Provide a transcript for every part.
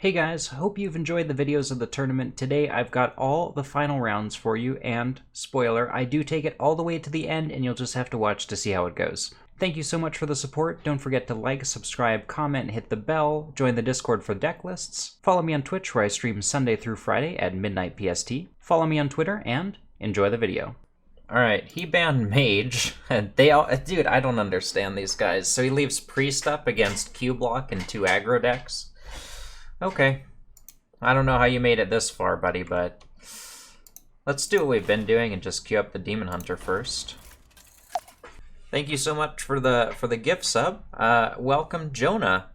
Hey guys, hope you've enjoyed the videos of the tournament. Today I've got all the final rounds for you, and, spoiler, I do take it all the way to the end and you'll just have to watch to see how it goes. Thank you so much for the support. Don't forget to like, subscribe, comment, hit the bell, join the Discord for deck lists, follow me on Twitch where I stream Sunday through Friday at midnight PST, follow me on Twitter, and enjoy the video. Alright, he banned Mage, and they all- dude, I don't understand these guys. So he leaves Priest up against Q-Block and 2 aggro decks? Okay. I don't know how you made it this far, buddy, but let's do what we've been doing and just queue up the Demon Hunter first. Thank you so much for the gift sub. Welcome, Jonah.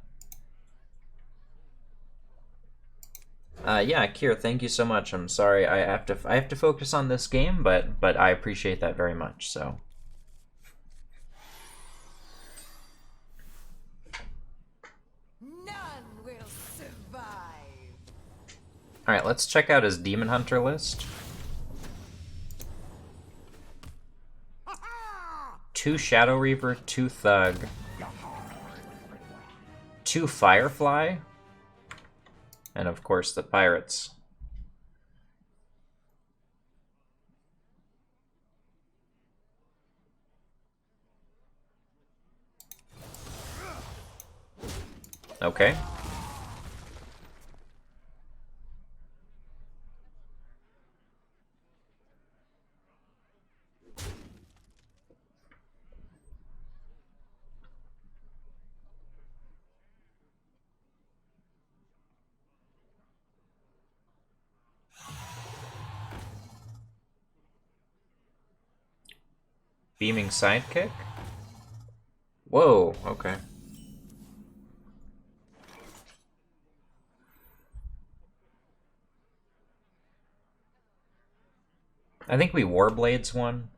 Yeah, Kier, thank you so much. I'm sorry I have to focus on this game, but I appreciate that very much. So. Alright, let's check out his Demon Hunter list. 2 Shadow Reaver, 2 Thug, 2 Firefly, and of course the Pirates. Okay. Beaming Sidekick? Whoa, okay. I think we Warblades one.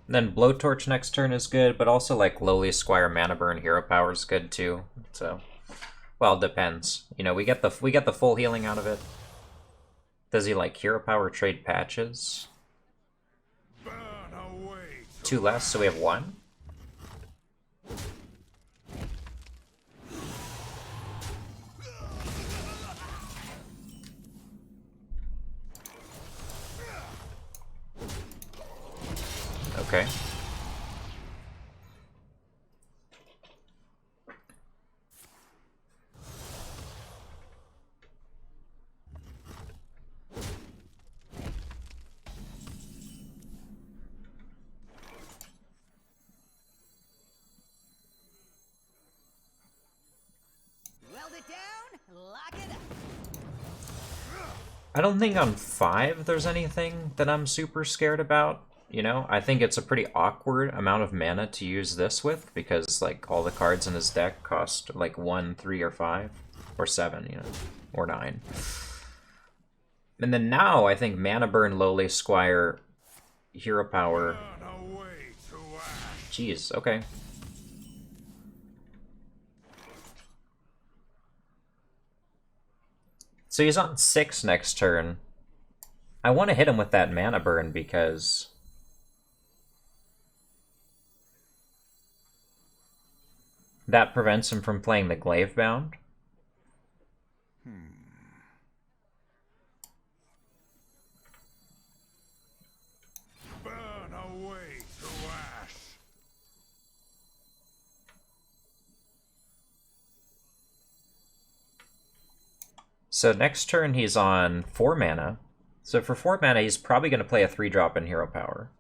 Then Blowtorch next turn is good, but also like Lowly Squire Mana Burn Hero Power is good too. So, well, it depends. You know, we get the full healing out of it. Does he like Hero Power trade patches? 2 less, so we have 1. Okay. Weld it down, lock it up. I don't think on 5 there's anything that I'm super scared about. You know, I think it's a pretty awkward amount of mana to use this with, because like all the cards in his deck cost like 1, 3, or 5, or 7, you know, or 9. And then now I think Mana Burn, Lowly Squire, Hero Power. Jeez, okay. So he's on 6 next turn. I want to hit him with that Mana Burn because that prevents him from playing the Glaive Bound. Burn away to ash. So next turn he's on 4 mana. So for 4 mana he's probably going to play a 3-drop in Hero Power.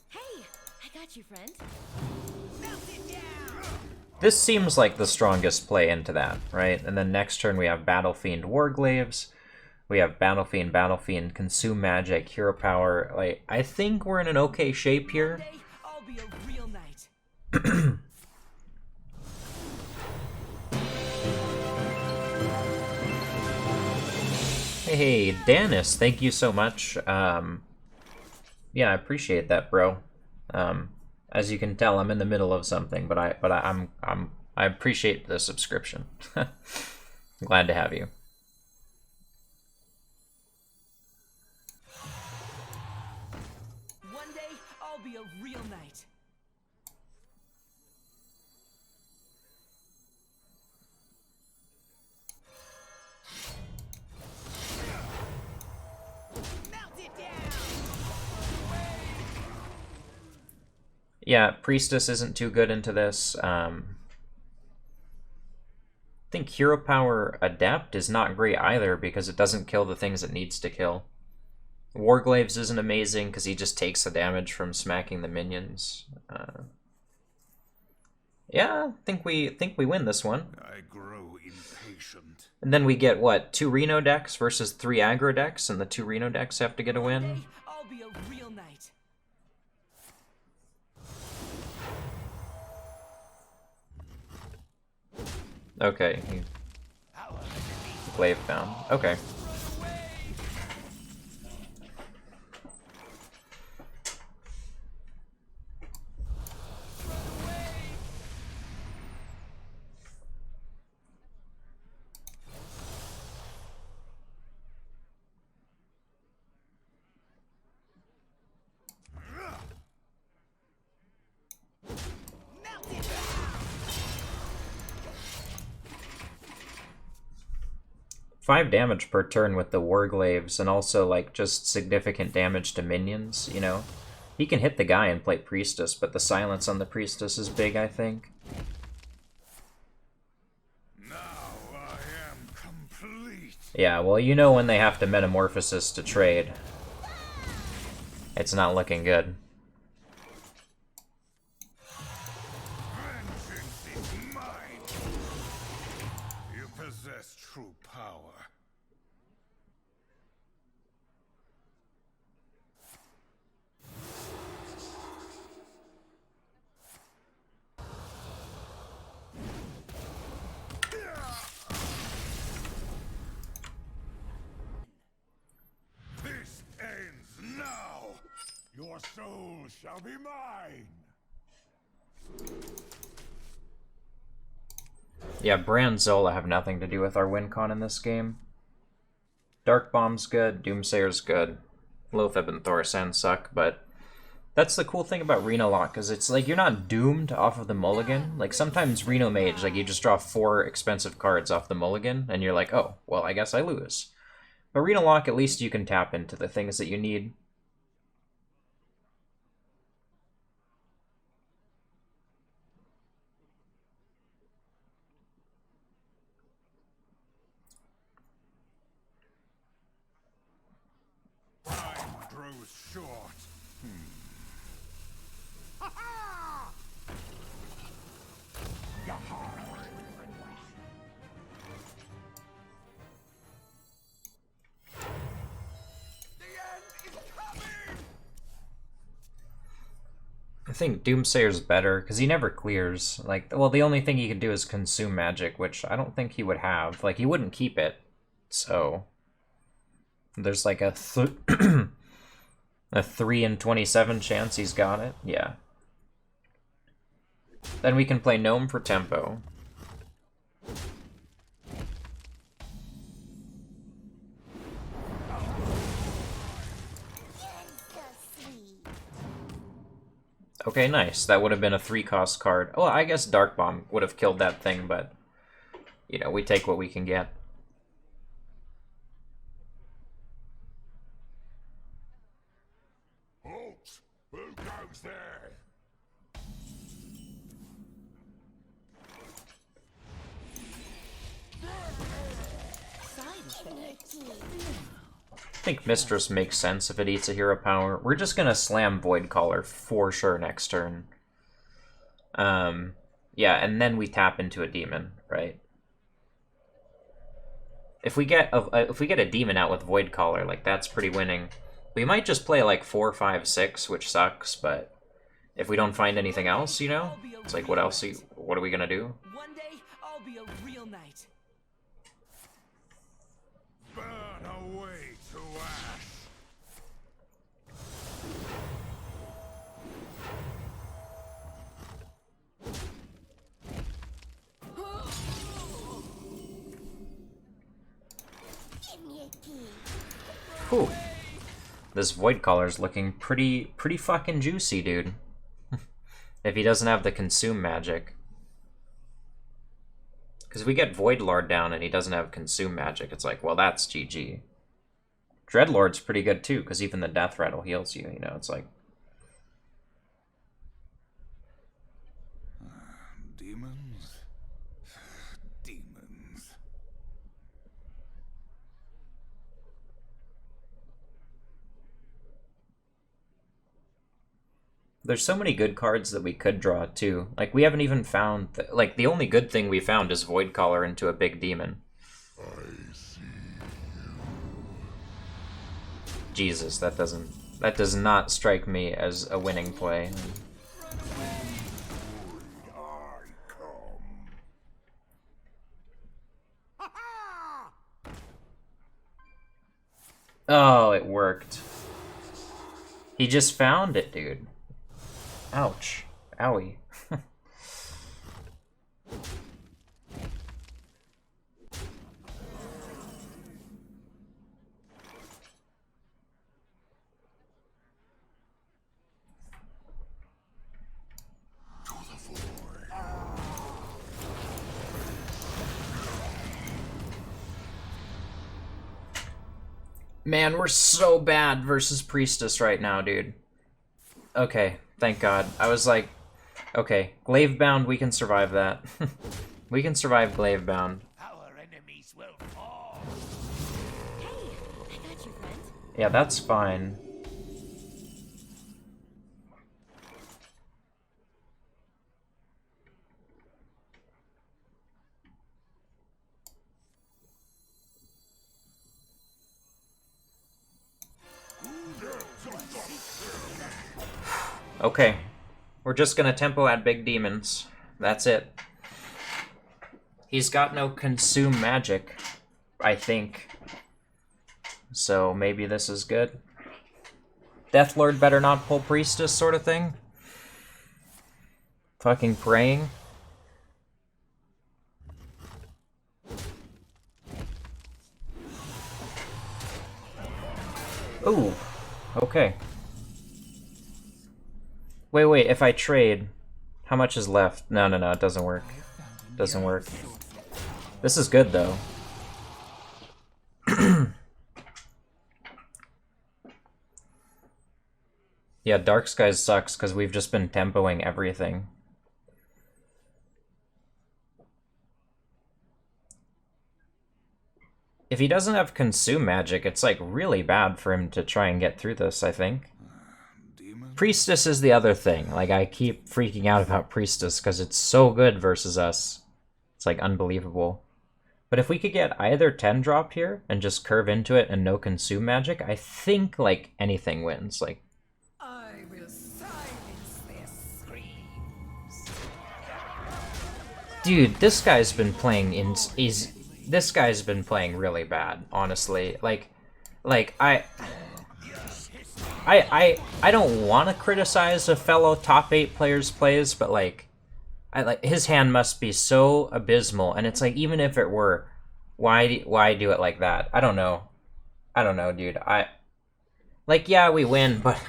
Hey, I got you, friend. This seems like the strongest play into that, right? And then next turn we have Battle Fiend, Warglaives. We have Battle Fiend, Consume Magic, Hero Power. Like, I think we're in an okay shape here. One day, I'll be a real knight. Hey, Danis, thank you so much. Yeah, I appreciate that, bro. As you can tell, I'm in the middle of something, but I appreciate the subscription. Glad to have you. I'll be a real knight. Melt it down. Yeah, Priestess isn't too good into this. I think Hero Power Adept is not great either because it doesn't kill the things it needs to kill. Warglaves isn't amazing because he just takes the damage from smacking the minions. Yeah, I think we win this one. I grow impatient. And then we get, what, 2 Reno decks versus 3 aggro decks, and the 2 Reno decks have to get a One win? day, I'll be a real knight. Okay, he glaive down. Okay. Melt it down. 5 damage per turn with the Warglaves, and also, like, just significant damage to minions, you know? He can hit the guy and play Priestess, but the silence on the Priestess is big, I think. Now I am complete. Yeah, well, you know when they have to Metamorphosis to trade. It's not looking good. Vengeance is mine. You possess true power. This ends now. Your soul shall be mine. Yeah, Brand Zola have nothing to do with our win con in this game. Dark Bomb's good, Doomsayer's good. Loatheb and Thorsan suck, but that's the cool thing about Reno Lock, is it's like you're not doomed off of the mulligan. Like sometimes Reno Mage, like you just draw 4 expensive cards off the mulligan, and you're like, oh, well, I guess I lose. But Reno Lock, at least you can tap into the things that you need. Time grows short. The end is coming! I think Doomsayer's better, because he never clears. Like, well, the only thing he can do is consume magic, which I don't think he would have. Like, he wouldn't keep it, so... There's like a, a 3 in 27 chance he's got it. Yeah. Then we can play Gnome for tempo. Okay, nice. That would have been a 3-cost card. Oh, I guess Dark Bomb would have killed that thing, but, you know, we take what we can get. Halt! Who goes there? I think Mistress makes sense if it eats a hero power. We're just gonna slam Void Caller for sure next turn. Yeah, and then we tap into a demon, right? If we get a demon out with Void Caller, like that's pretty winning. We might just play like 4, 5, 6, which sucks, but if we don't find anything else, you know, it's like what else? What are we gonna do? One day, I'll be a real knight. Burn away to ash. Whew. This Void Caller's looking pretty fucking juicy, dude. If he doesn't have the Consume magic. Because if we get Void Lord down and he doesn't have Consume magic, it's like, well, that's GG. Dreadlord's pretty good too, because even the Death Rattle heals you, you know, it's like... Demons? Demons. There's so many good cards that we could draw too. Like, we haven't even found... like, the only good thing we found is Void Caller into a big demon. I see. Jesus, that does not strike me as a winning play. I come. Oh, it worked. He just found it, dude. Ouch. Owie. Man, we're so bad versus Priestess right now, dude. Okay, thank God. I was like, okay, Glavebound, we can survive that. We can survive Glavebound. Our enemies will fall. Hey, I got you, friend. Yeah, that's fine. Okay. We're just gonna tempo at big demons. That's it. He's got no consume magic, I think. So maybe this is good. Deathlord better not pull Priestess sort of thing. Fucking praying. Ooh. Okay. Wait, if I trade, how much is left? No, it doesn't work. Doesn't work. This is good, though. Yeah, Dark Skies sucks, because we've just been tempoing everything. If he doesn't have Consume magic, it's, like, really bad for him to try and get through this, I think. Priestess is the other thing. Like, I keep freaking out about Priestess because it's so good versus us. It's, like, unbelievable. But if we could get either 10 drop here and just curve into it and no Consume magic, I think, like, anything wins. Like, I will silence their screams. dude, this guy's been playing this guy's been playing really bad, honestly. Like I don't want to criticize a fellow top 8 player's plays, but like his hand must be so abysmal, and it's like, even if it were, why do it like that? I don't know, dude. Like, yeah, we win, but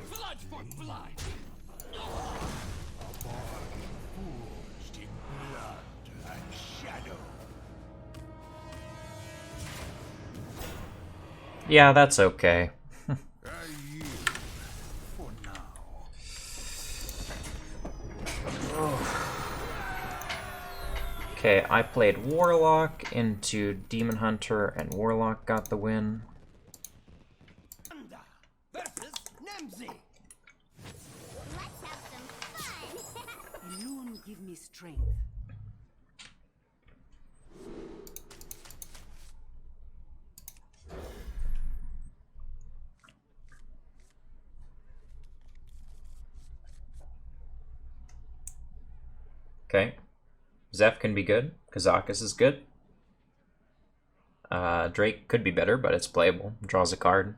Blood for blood. Forged in blood and shadow. yeah, that's okay. I yield for now. Okay, I played Warlock into Demon Hunter, and Warlock got the win. Versus Nemzi. Let's have some fun. Alone give me strength. Okay. Zeph can be good. Kazakus is good. Drake could be better, but it's playable. Draws a card.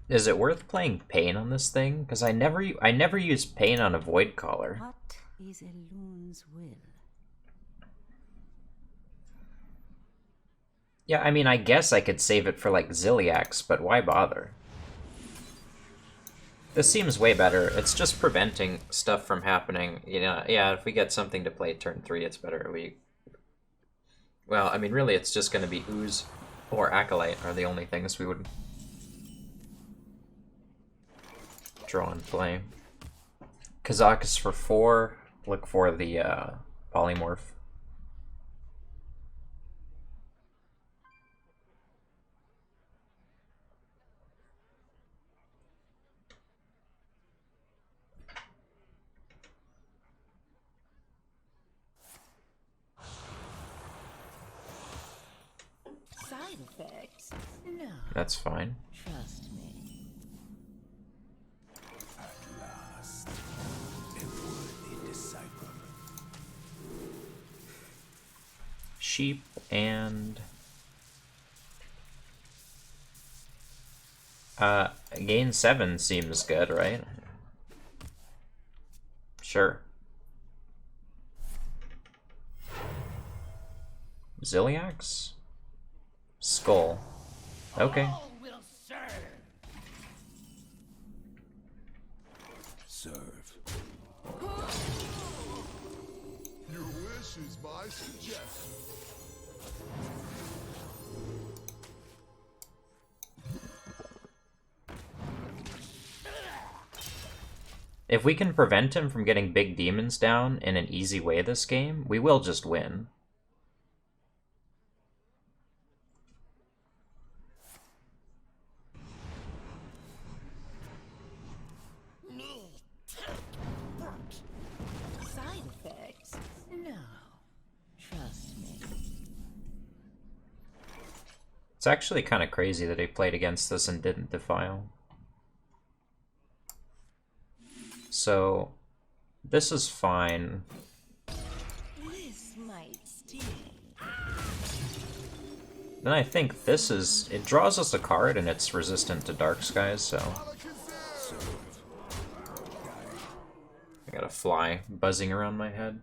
Is it worth playing Pain on this thing? Because I never use Pain on a Void Caller. What is Elun's will? Yeah, I mean, I guess I could save it for, like, Ziliax, but why bother? This seems way better. It's just preventing stuff from happening. You know, yeah, if we get something to play turn 3, it's better. Well, I mean, really, it's just going to be Ooze or Acolyte are the only things we would draw and play. Kazakus for 4. Look for the Polymorph. Side effects? No. That's fine. Trust me. At last, a worthy disciple. Sheep and gain 7 seems good, right? Sure. Ziliax? Skull. Okay. All will serve. Your wish is my suggestion. If we can prevent him from getting big demons down in an easy way this game, we will just win. Side effects? No. Trust me. It's actually kind of crazy that he played against this and didn't defile. So, this is fine. This might sting. Then I think this is... It draws us a card and it's resistant to Dark Skies, so... I got a fly buzzing around my head.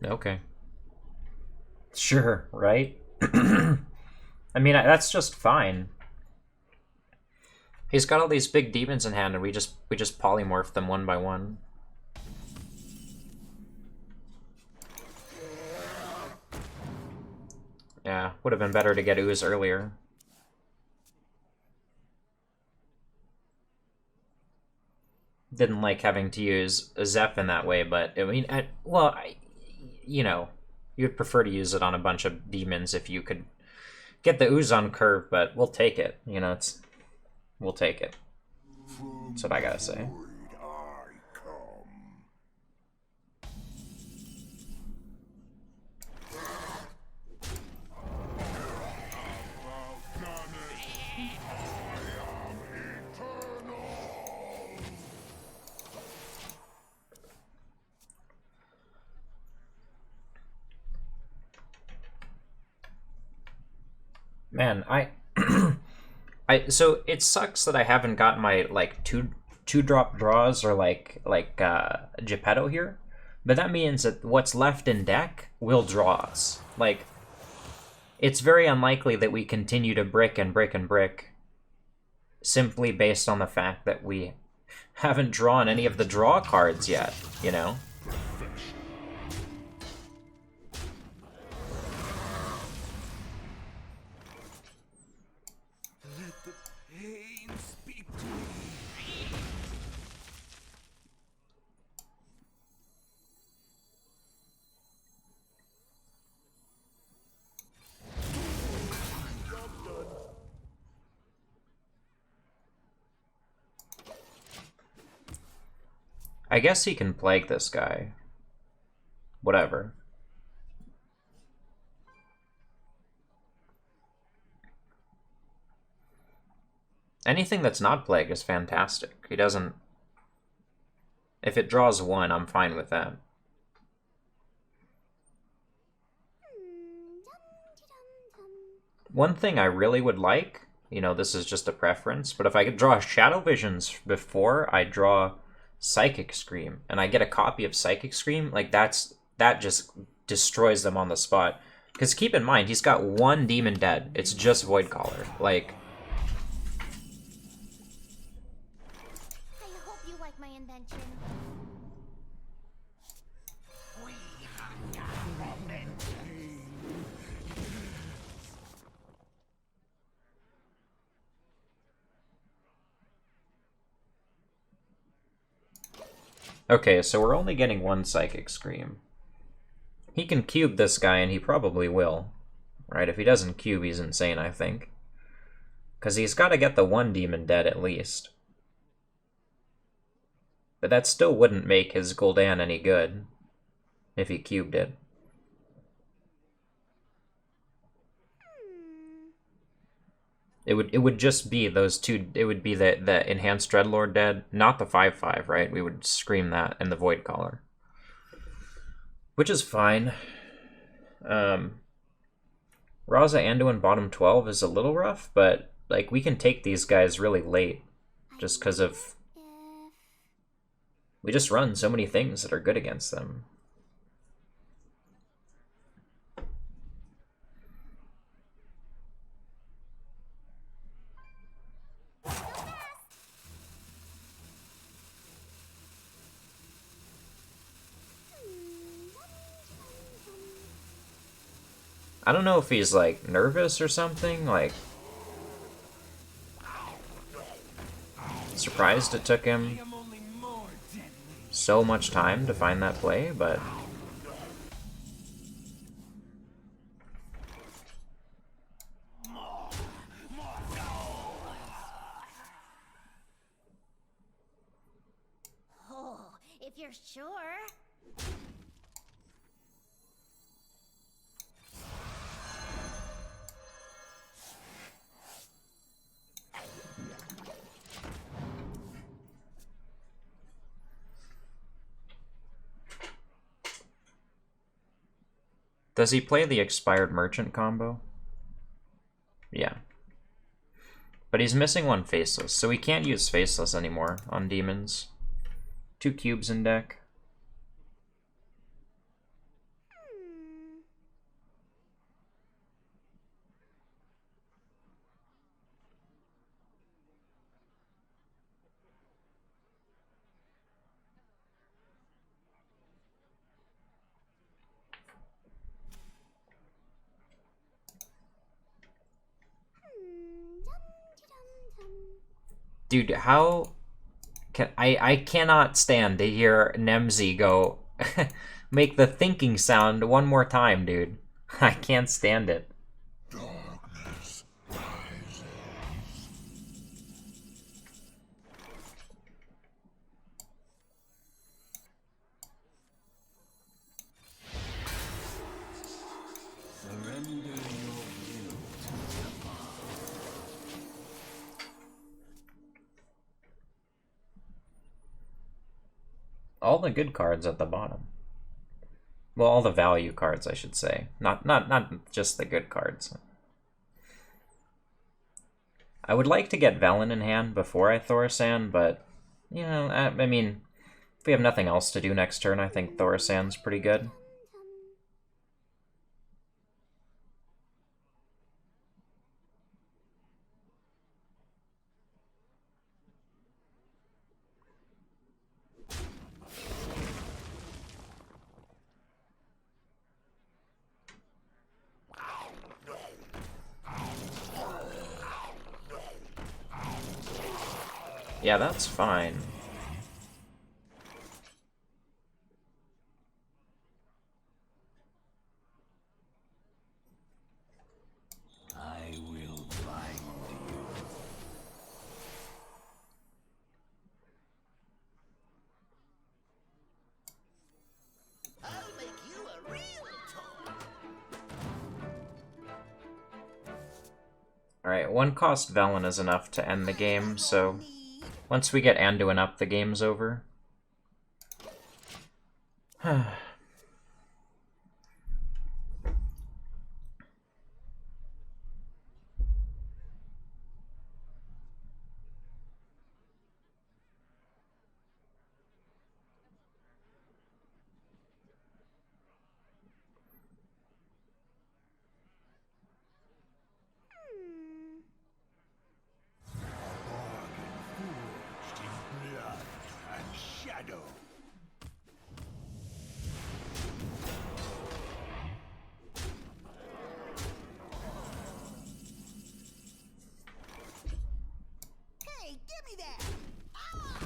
Okay. Sure, right? I mean, that's just fine. He's got all these big demons in hand, and we just polymorph them one by one. Yeah, would have been better to get Ooze earlier. Didn't like having to use a Zep in that way, but I mean, you know, you'd prefer to use it on a bunch of demons if you could get the Ooze on curve, but we'll take it. You know, we'll take it. That's what I gotta say. Void I come. About none, I am eternal. Man, so it sucks that I haven't got my like two drop draws or like Geppetto here, but that means that what's left in deck will draw us. Like it's very unlikely that we continue to brick and brick and brick simply based on the fact that we haven't drawn any of the draw cards yet, you know? Let the pain speak to me. I guess he can plague this guy. Whatever. Anything that's not plague is fantastic. He doesn't... If it draws one, I'm fine with that. One thing I really would like, you know, this is just a preference, but if I could draw Shadow Visions before I draw Psychic Scream, and I get a copy of Psychic Scream, like that just destroys them on the spot. Because keep in mind, he's got one demon dead. It's just Voidcaller. Like... I hope you like my invention. Okay, so we're only getting one Psychic Scream. He can cube this guy, and he probably will. Right? If he doesn't cube, he's insane, I think. Because he's got to get the one demon dead at least. But that still wouldn't make his Gul'dan any good if he cubed it. It would just be those two. It would be the enhanced Dreadlord dead, not the 5/5, right? We would scream that and the Voidcaller, which is fine. Raza Anduin bottom 12 is a little rough, but like we can take these guys really late, just because of we just run so many things that are good against them. I don't know if he's, like, nervous or something, like... Surprised it took him so much time to find that play, but... Oh, if you're sure. Does he play the expired merchant combo? Yeah. But he's missing one faceless, so we can't use faceless anymore on demons. 2 cubes in deck. Dude, how can I cannot stand to hear Nemzi go make the thinking sound one more time, dude. I can't stand it. Darkness rises. Surrender your will to the All the good cards at the bottom. Well, all the value cards, I should say. Not just the good cards. I would like to get Velen in hand before I Thaurissan, but, you know, I mean, if we have nothing else to do next turn, I think Thaurissan's pretty good. Yeah, that's fine. I will bind you. I'll make you a real toy. Alright, one cost Velen is enough to end the game, so once we get Anduin up, the game's over. Forged in blood and shadow. Hey, give me that! Ah!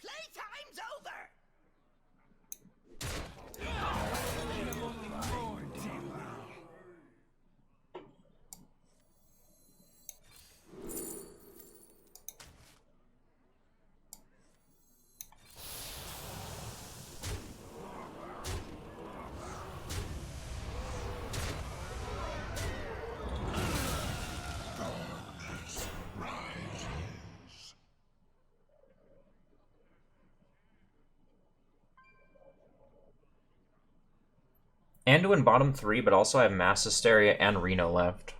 Playtime's over! Anduin bottom 3, but also I have Mass Hysteria and Reno left.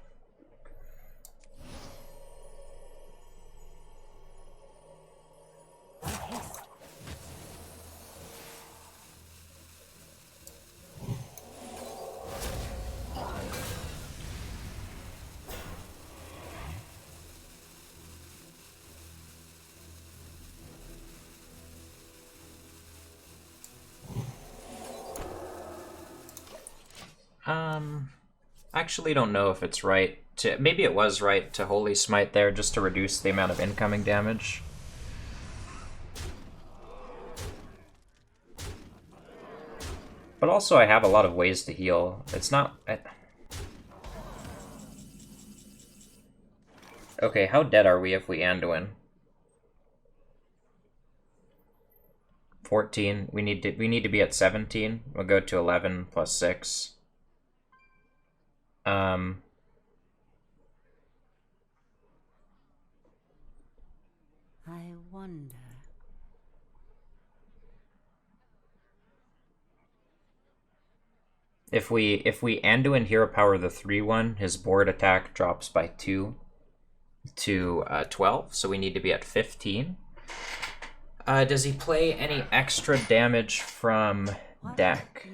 Actually don't know if it's right to... Maybe it was right to Holy Smite there just to reduce the amount of incoming damage. But also I have a lot of ways to heal. It's not... Okay, how dead are we if we Anduin? 14. We need to be at 17. We'll go to 11 plus 6. I wonder. If we Anduin Hero Power the 3-1, his board attack drops by 2 to 12, so we need to be at 15. Does he play any extra damage from deck?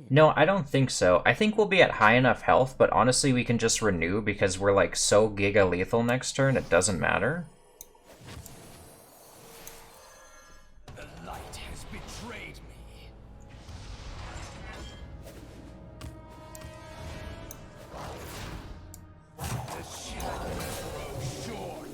No, I don't think so. I think we'll be at high enough health, but honestly we can just renew because we're like so giga lethal next turn, it doesn't matter. The light has betrayed me. The shadows grow short.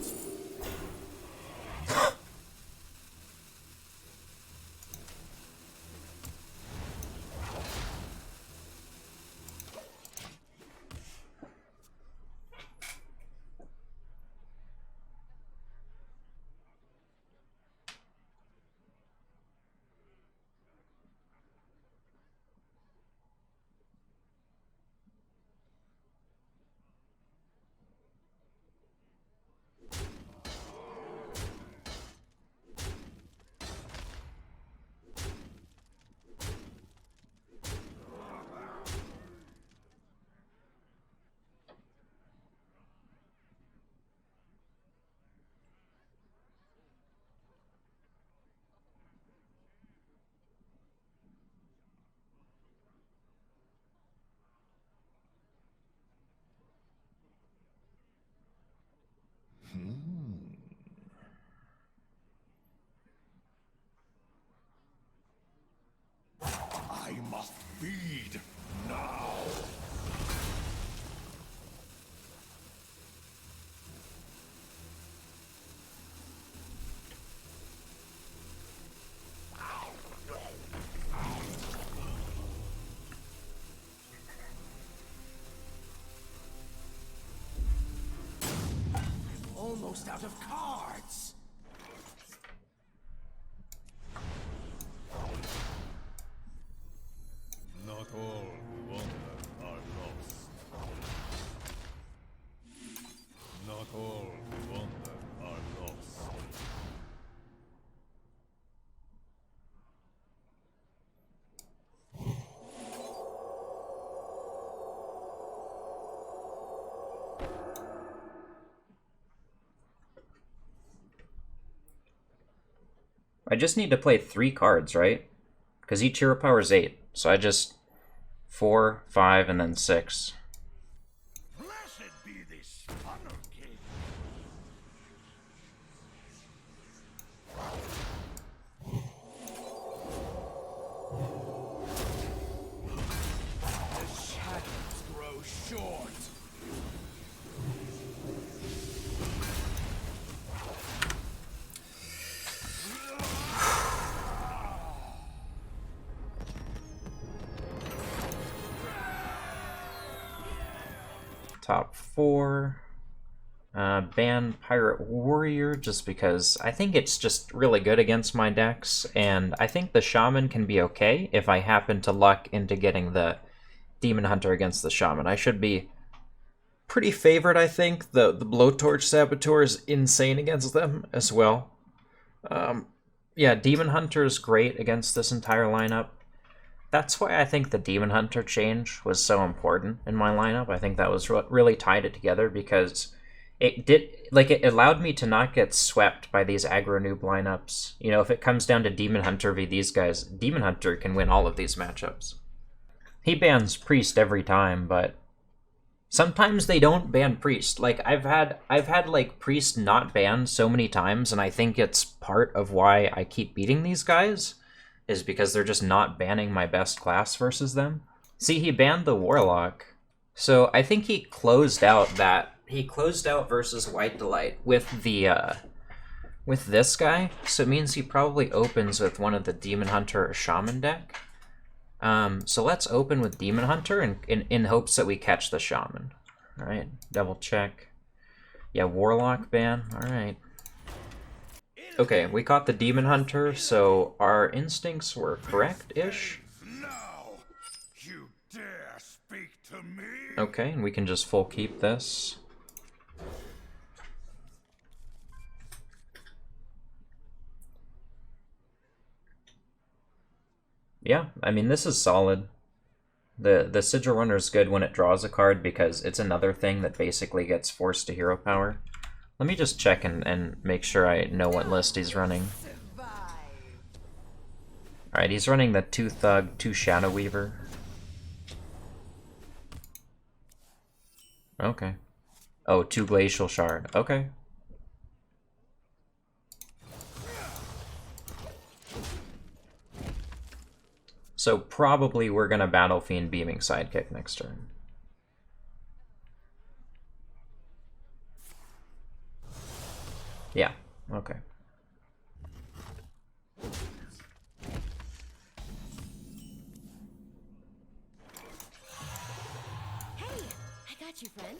I must feed now. almost out of cards. Not all who wander are lost. Not all who wander are lost. I just need to play 3 cards, right? Because each hero power is 8. So I just 4, 5, and then 6. Blessed be this funnel cake. The shadows grow short. Top 4. Ban Pirate Warrior, just because I think it's just really good against my decks, and I think the Shaman can be okay if I happen to luck into getting the Demon Hunter against the Shaman. I should be pretty favored, I think. The Blowtorch Saboteur is insane against them as well. Yeah, Demon Hunter is great against this entire lineup. That's why I think the Demon Hunter change was so important in my lineup. I think that was what really tied it together, because it allowed me to not get swept by these aggro noob lineups. You know, if it comes down to Demon Hunter v these guys, Demon Hunter can win all of these matchups. He bans Priest every time, but sometimes they don't ban Priest. Like I've had like Priest not banned so many times, and I think it's part of why I keep beating these guys, is because they're just not banning my best class versus them. See, he banned the Warlock, so I think he closed out versus White Delight with the with this guy, so it means he probably opens with one of the Demon Hunter or Shaman deck. So let's open with Demon Hunter in hopes that we catch the Shaman. Alright, double check. Yeah, Warlock ban, alright. Okay, we caught the Demon Hunter, so our instincts were correct-ish. Now, you dare speak to me? Okay, and we can just full keep this. Yeah, I mean, this is solid. The Sigil Runner is good when it draws a card, because it's another thing that basically gets forced to hero power. Let me just check and make sure I know what list he's running. Alright, he's running the 2 Thug, 2 Shadow Weaver. Okay. Oh, 2 Glacial Shard. Okay. So probably we're gonna Battle Fiend Beaming Sidekick next turn. Yeah, okay. Hey, I got you, friend.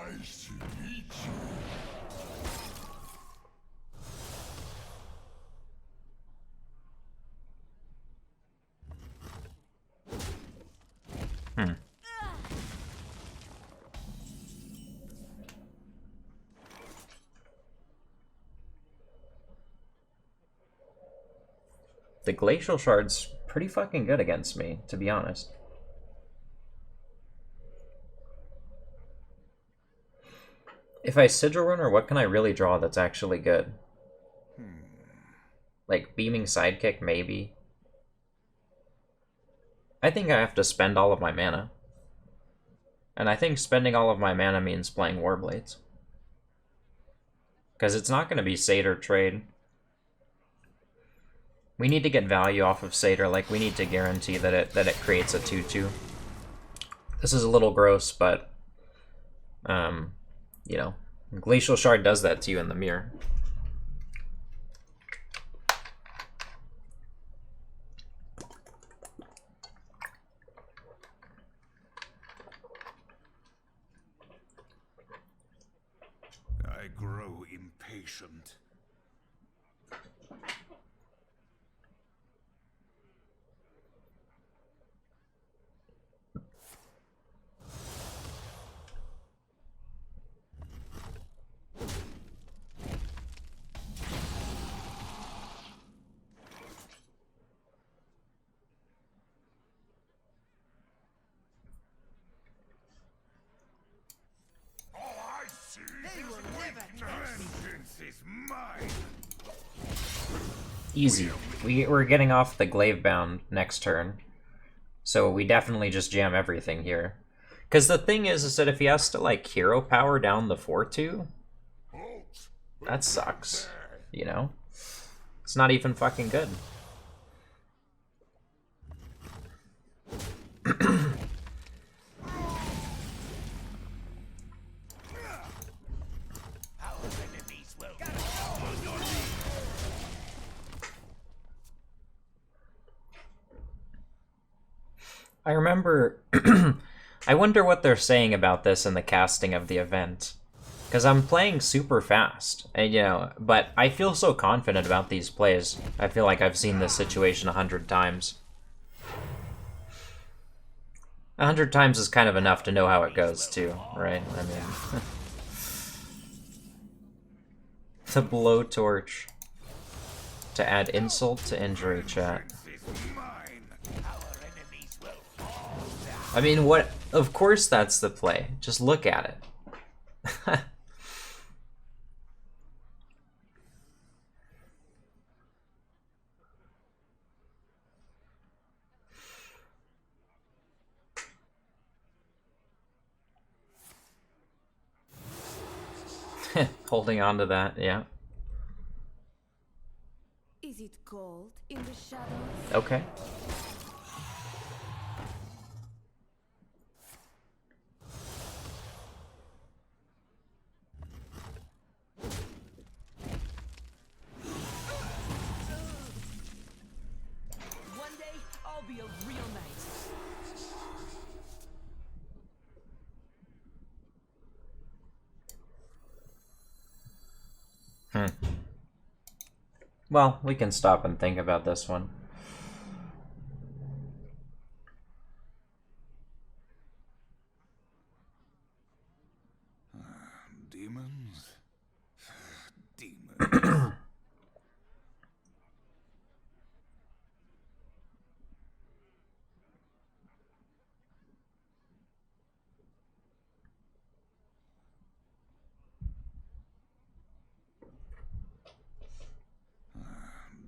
Nice to meet you. The Glacial Shard's pretty fucking good against me, to be honest. If I Sigil Runner, what can I really draw that's actually good? Like, Beaming Sidekick, maybe. I think I have to spend all of my mana. And I think spending all of my mana means playing Warblades. Because it's not going to be Satyr trade. We need to get value off of Satyr, like we need to guarantee that it creates a 2/2. This is a little gross, but you know, Glacial Shard does that to you in the mirror. I grow impatient. Vengeance is mine. Easy. We're getting off the glaive bound next turn. So we definitely just jam everything here. Because the thing is that if he has to, like, hero power down the 4-2, that sucks. You know? It's not even fucking good. I remember... I wonder what they're saying about this in the casting of the event. Because I'm playing super fast, and, you know, but I feel so confident about these plays. I feel like I've seen this situation 100 times. 100 times is kind of enough to know how it goes, too, right? I mean... The blowtorch. To add insult to injury, chat. I mean, what? Of course that's the play. Just look at it. Holding on to that, yeah. Is it cold in the shadows? Okay. One day, I'll be a real knight. Well, we can stop and think about this one. Demons? Demons.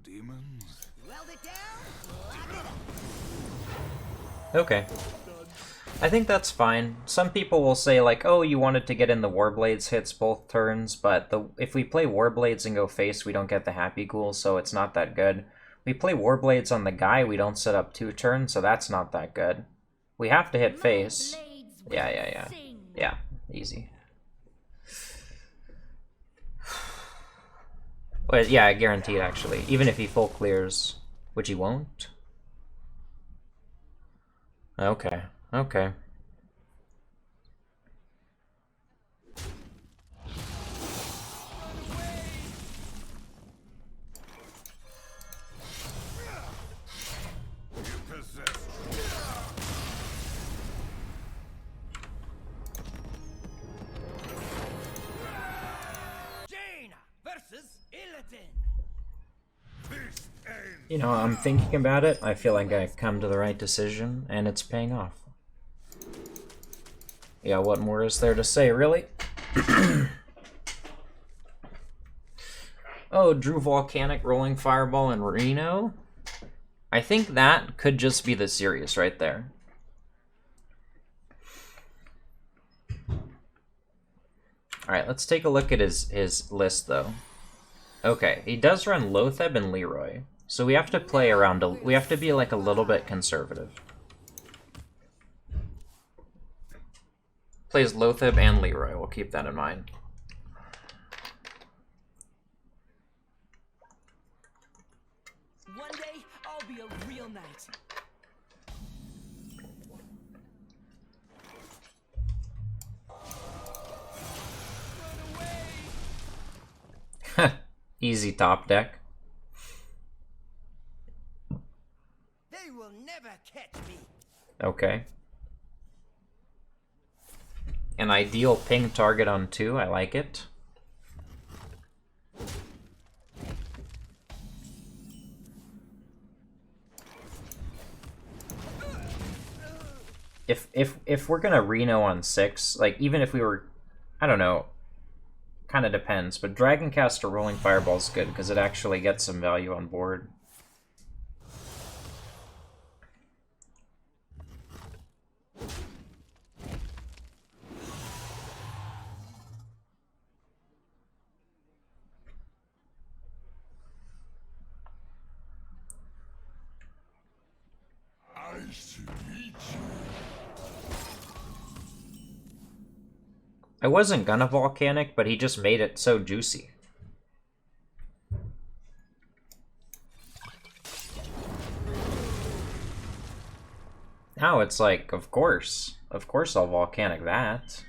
Demons? Weld it down, lock it up. Okay. I think that's fine. Some people will say, like, oh, you wanted to get in the Warblades hits both turns, but if we play Warblades and go face, we don't get the Happy Ghoul, so it's not that good. We play Warblades on the guy, we don't set up 2 turns, so that's not that good. We have to hit face. Yeah. Yeah, easy. But yeah, guaranteed, actually. Even if he full clears, which he won't. Okay. You know, I'm thinking about it. I feel like I've come to the right decision, and it's paying off. Yeah, what more is there to say, really? Oh, Drew Volcanic, Rolling Fireball, and Reno? I think that could just be the series right there. Alright, let's take a look at his list, though. Okay, he does run Lotheb and Leroy. So we have to play around, we have to be like a little bit conservative. Plays Lotheb and Leroy, we'll keep that in mind. Shovel Knight. Easy top deck. They will never catch me. Okay. An ideal ping target on 2, I like it. If we're gonna Reno on 6, like even if we were, I don't know, kind of depends, but Dragoncast or Rolling Fireball is good because it actually gets some value on board. Nice to meet you. I wasn't gonna Volcanic, but he just made it so juicy. Now it's like, of course I'll Volcanic that.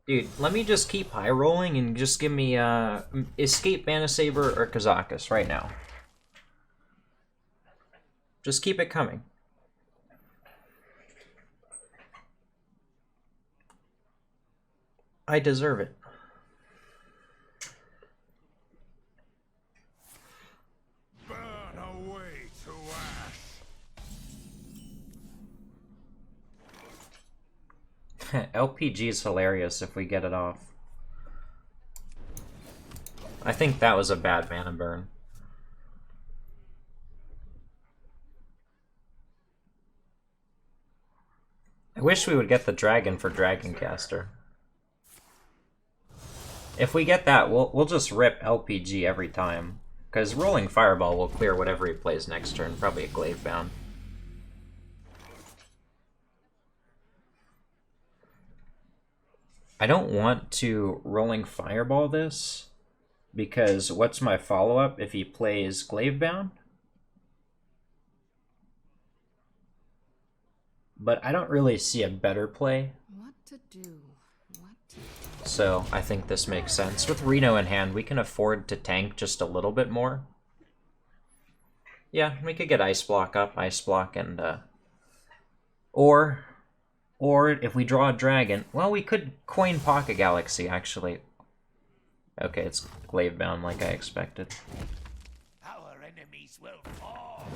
Dude, let me just keep high rolling and just give me Escape Mana Saber or Kazakus right now. Just keep it coming. I deserve it. Burn away to ash. LPG is hilarious if we get it off. I think that was a bad mana burn. I wish we would get the dragon for Dragoncaster. If we get that, we'll just rip LPG every time. Because Rolling Fireball will clear whatever he plays next turn, probably a Glaive Bound. I don't want to Rolling Fireball this, because what's my follow-up if he plays Glaive Bound? But I don't really see a better play. What to do? What to do? So I think this makes sense. With Reno in hand, we can afford to tank just a little bit more. Yeah, we could get Ice Block up, Ice Block, and or if we draw a dragon, well, we could coin Pocket Galaxy actually. Okay, it's Glaive Bound like I expected. Our enemies will fall.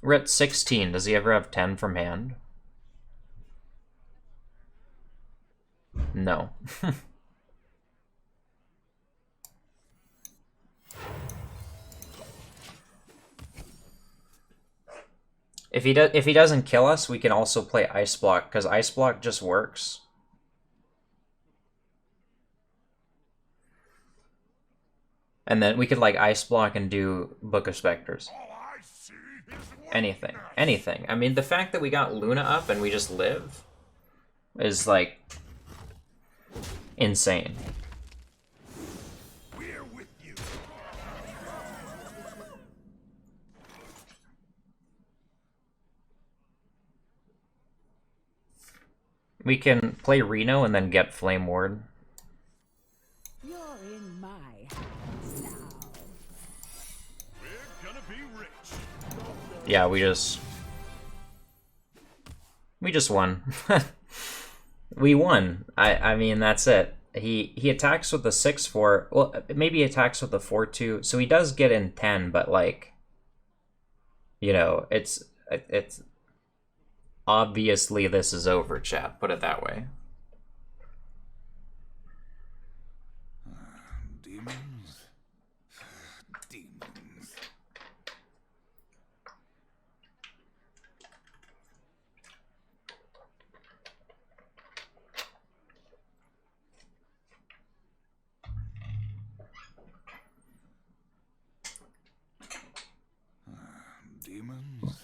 We're at 16. Does he ever have 10 from hand? No. If he doesn't kill us, we can also play Ice Block, because Ice Block just works. And then we could like Ice Block and do Book of Specters. All I see is Anything. Anything. I mean, the fact that we got Luna up and we just live is like insane. we're with you. We can play Reno and then get Flame Ward. You're in my hands now. We're gonna be rich. Yeah, we just won. We won. I mean, that's it. He attacks with the 6/4. Well, maybe he attacks with the 4/2. So he does get in 10, but like, you know, it's obviously this is over, chat. Put it that way. Demons. Demons. Demons.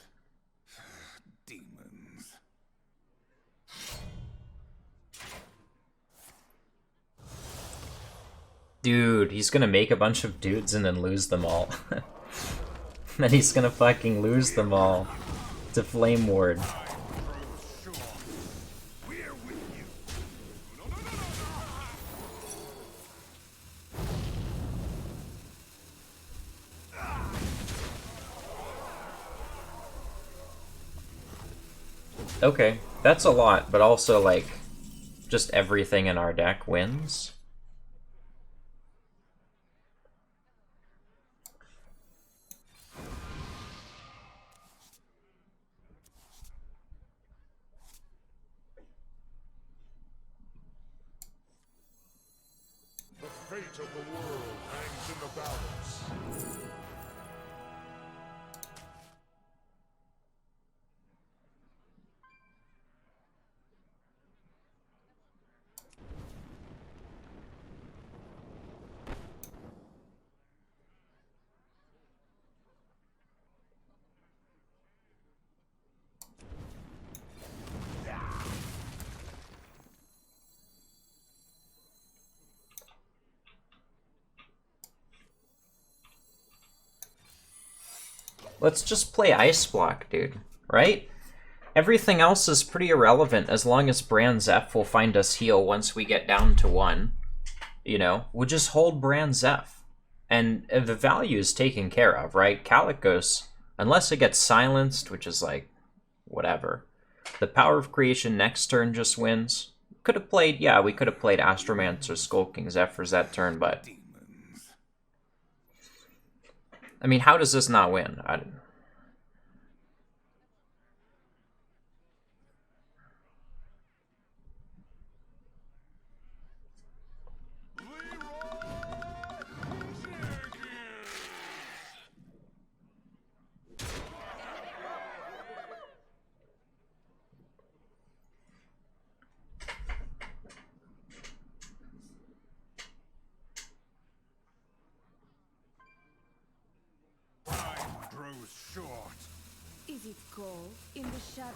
Demons. Dude, he's gonna make a bunch of dudes and then lose them all. Then he's gonna fucking lose them all to Flame Ward. Okay, that's a lot, but also, like, just everything in our deck wins. The fate of the world hangs in the balance. Let's just play Ice Block, dude, right? Everything else is pretty irrelevant as long as Brand's F will find us heal once we get down to 1. You know, we'll just hold Brand's F. And the value is taken care of, right? Calicos, unless it gets silenced, which is like, whatever. The Power of Creation next turn just wins. Could have played, yeah, we could have played Astromancer, Skulking Zephyrs that turn, but... I mean, how does this not win? Short. Is it cold in the shadows?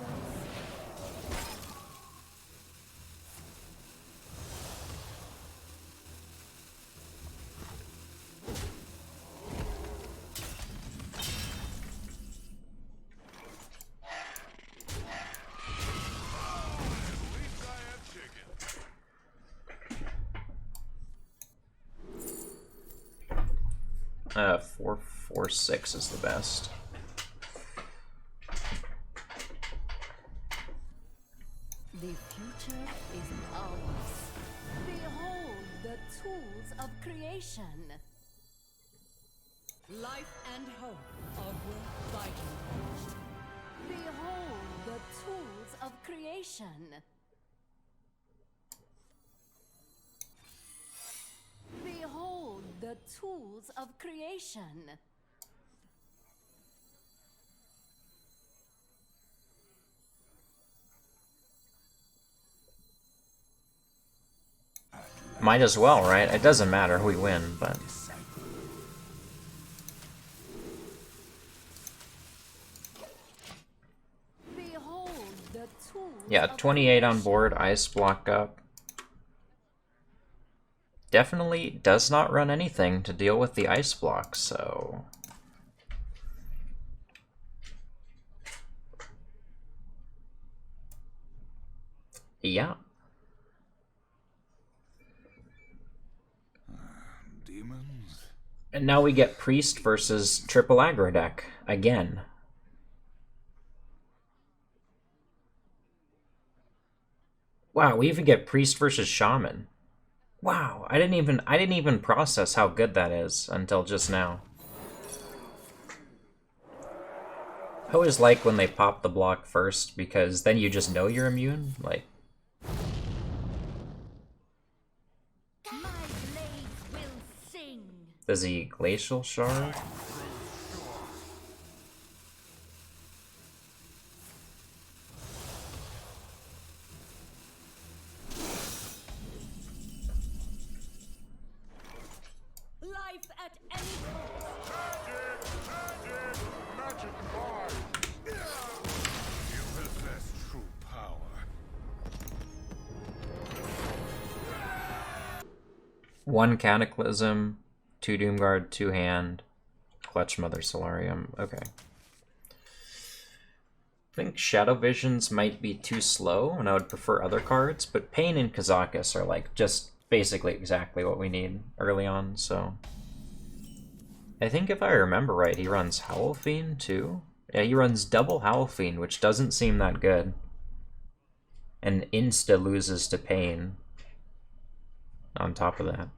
Uh, 4-4-6 is the best. The future is ours. Behold the tools of creation. Life and hope of your Viking. Behold the tools of creation. Behold the tools of creation. Might as well, right? It doesn't matter who we win, but... Behold the tools Yeah, of 28 on creation. board, Ice Block up. Definitely does not run anything to deal with the Ice Block, so... Yeah. Demons? And now we get Priest versus triple aggro deck again. Wow, we even get Priest versus Shaman. Wow, I didn't even process how good that is until just now. I always like when they pop the block first because then you just know you're immune. Like, My blades will sing. does he Glacial Shard? Life at any cost. Magic mind! You possess true power. 1 Cataclysm, 2 Doomguard, 2 Hand, Clutch Mother Solarium. Okay. I think Shadow Visions might be too slow, and I would prefer other cards, but Pain and Kazakus are like just basically exactly what we need early on, so... I think if I remember right, he runs Howl Fiend too? Yeah, he runs double Howl Fiend, which doesn't seem that good. And insta loses to Pain on top of that.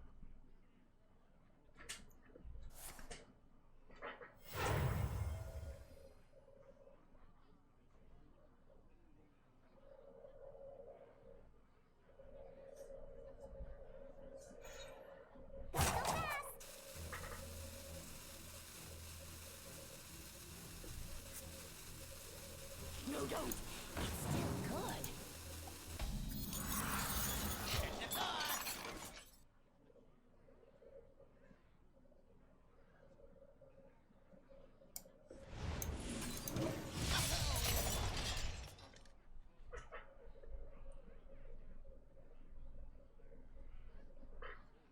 No, don't. It's still good.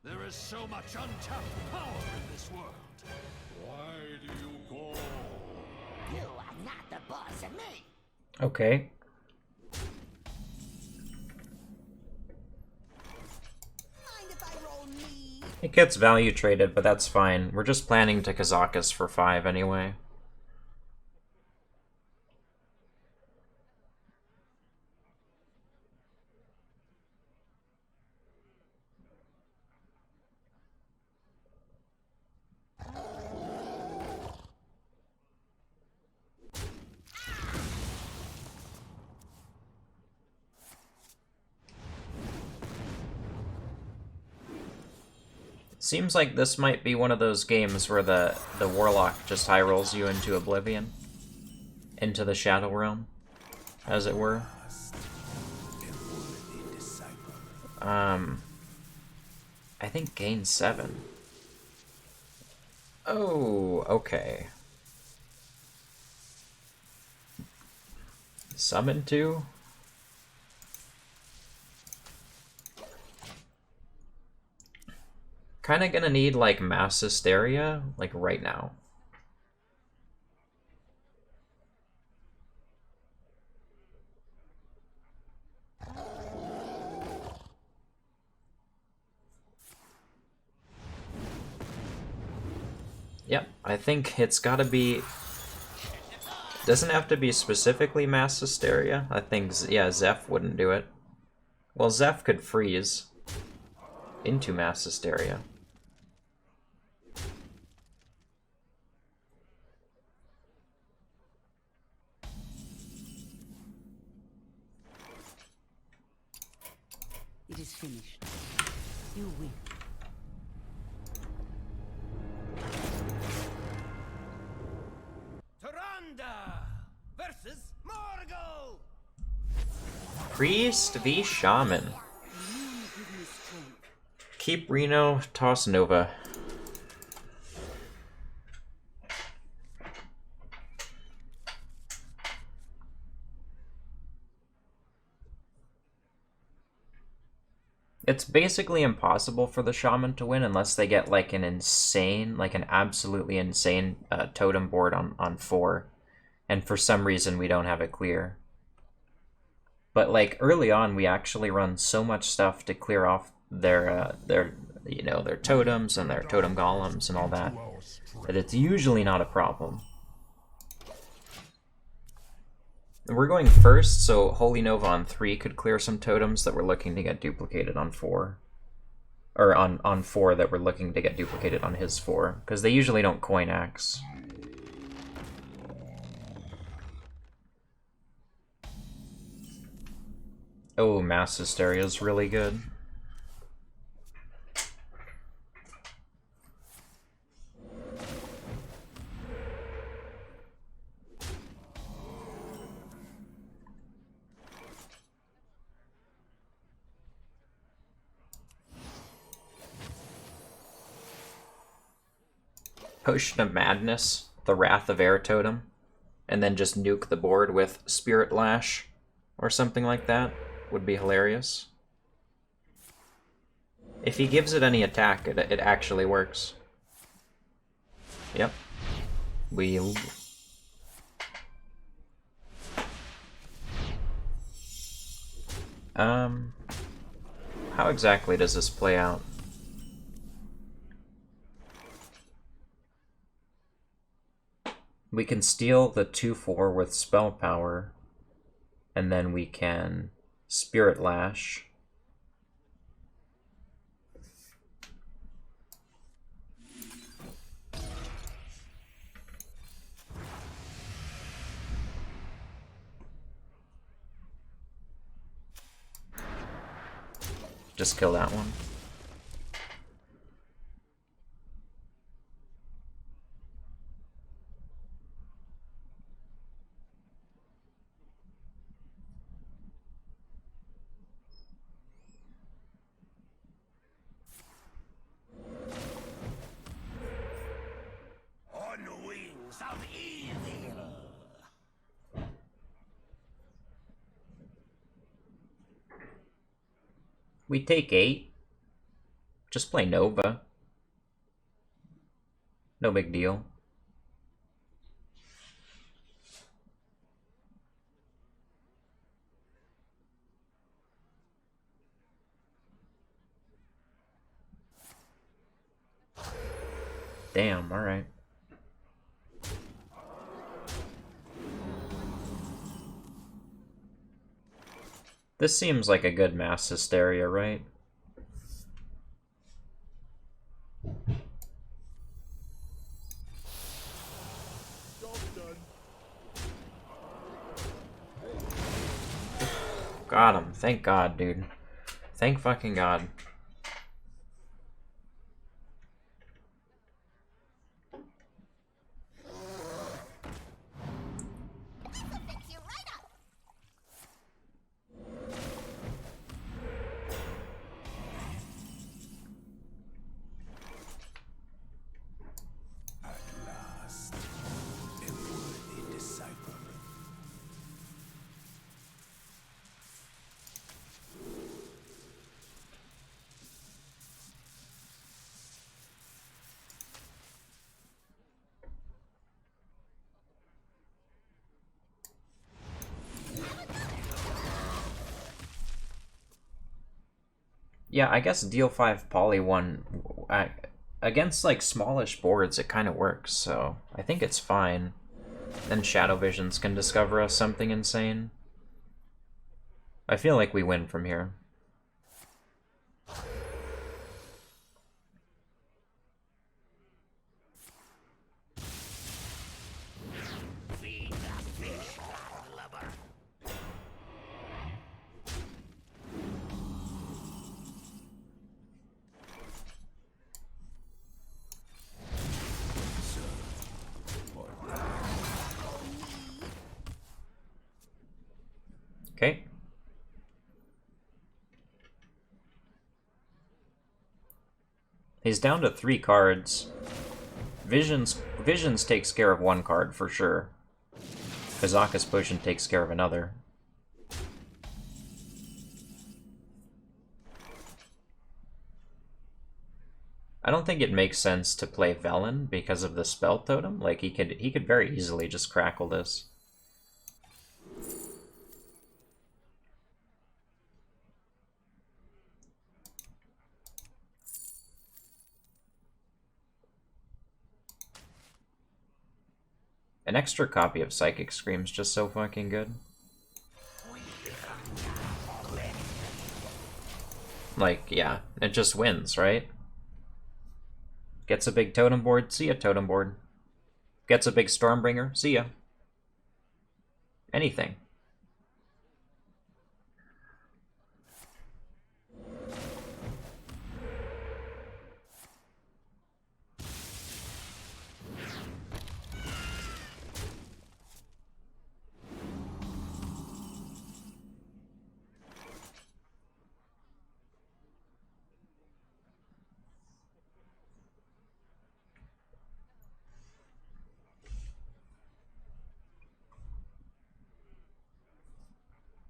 There is so much untapped power in this world. Why do you call? You are not the boss of me. Okay. Mind if I roll me? It gets value traded, but that's fine. We're just planning to Kazakus for 5 anyway. Seems like this might be one of those games where the Warlock just high rolls you into Oblivion. Into the Shadow Realm, as it were. I think gain 7. Oh, okay. Summon 2? Kinda gonna need, like, Mass Hysteria, like, right now. Yep, I think it's gotta be... Doesn't have to be specifically Mass Hysteria. I think, yeah, Zeph wouldn't do it. Well, Zeph could freeze into Mass Hysteria. It is finished. You win. Taranda versus Morgul. Priest v Shaman. You give me strength. Keep Reno, toss Nova. It's basically impossible for the Shaman to win unless they get like an insane, like an absolutely insane totem board on 4. And for some reason we don't have it clear. But like early on we actually run so much stuff to clear off their you know, their totems and their totem golems and all that it's usually not a problem. We're going first, so Holy Nova on 3 could clear some totems that we're looking to get duplicated on 4. Or on 4 that we're looking to get duplicated on his 4, because they usually don't coin axe. Oh, Mass Hysteria is really good. Potion of Madness, the Wrath of Air totem, and then just nuke the board with Spirit Lash or something like that would be hilarious. If he gives it any attack, it actually works. Yep. We'll... How exactly does this play out? We can steal the 2/4 with spell power, and then we can Spirit Lash. Just kill that one. On the wings of evil. We take 8. Just play Nova. No big deal. Damn, alright. This seems like a good mass hysteria, right? Got him. Thank God, dude. Thank fucking God. This'll fix you right up. At last, a worthy disciple. Yeah, I guess deal 5 poly 1 against like smallish boards it kind of works, so I think it's fine. Then Shadow Visions can discover us something insane. I feel like we win from here. Feed the fish, landlubber. Okay. He's down to 3 cards. Visions takes care of 1 card for sure. Kazaka's Potion takes care of another. I don't think it makes sense to play Velen because of the spell totem. Like he could very easily just crackle this. An extra copy of Psychic Scream's just so fucking good. Like, yeah, it just wins, right? Gets a big totem board, see ya, totem board. Gets a big Stormbringer, see ya. Anything.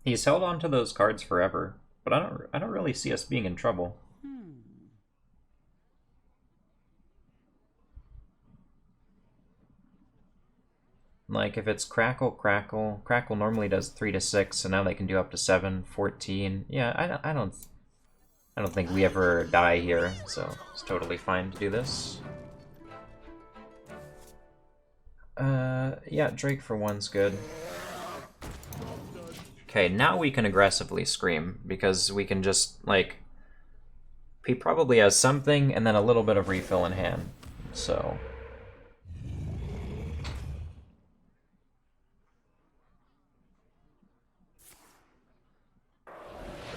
He's held on to those cards forever, but I don't really see us being in trouble. like, if it's Crackle normally does 3 to 6, and now they can do up to 7, 14. Yeah, I don't think we ever die here, so it's totally fine to do this. Yeah, Drake for 1's good. Okay, now we can aggressively scream, because we can just, like... He probably has something, and then a little bit of refill in hand, so...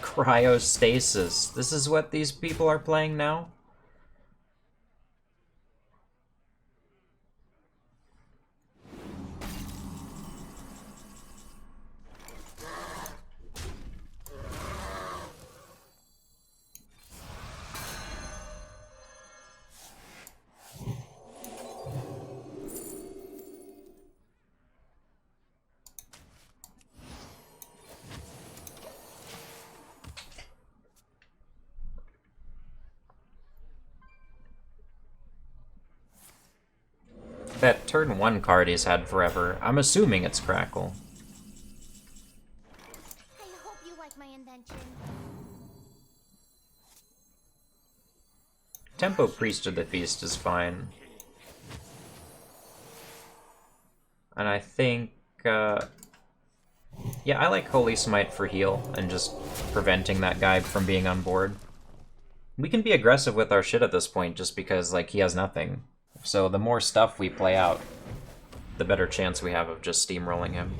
Cryostasis. This is what these people are playing now? That turn 1 card he's had forever. I'm assuming it's Crackle. I hope you like my invention. Tempo Priest of the Feast is fine. And I think, yeah, I like Holy Smite for heal, and just preventing that guy from being on board. We can be aggressive with our shit at this point, just because, like, he has nothing. So the more stuff we play out, the better chance we have of just steamrolling him.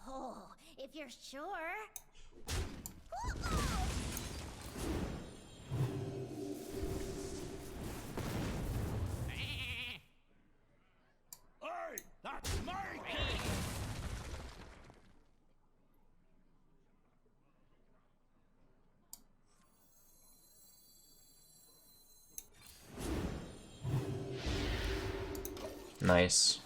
Oh, if you're sure. Hey, that's my king! Nice.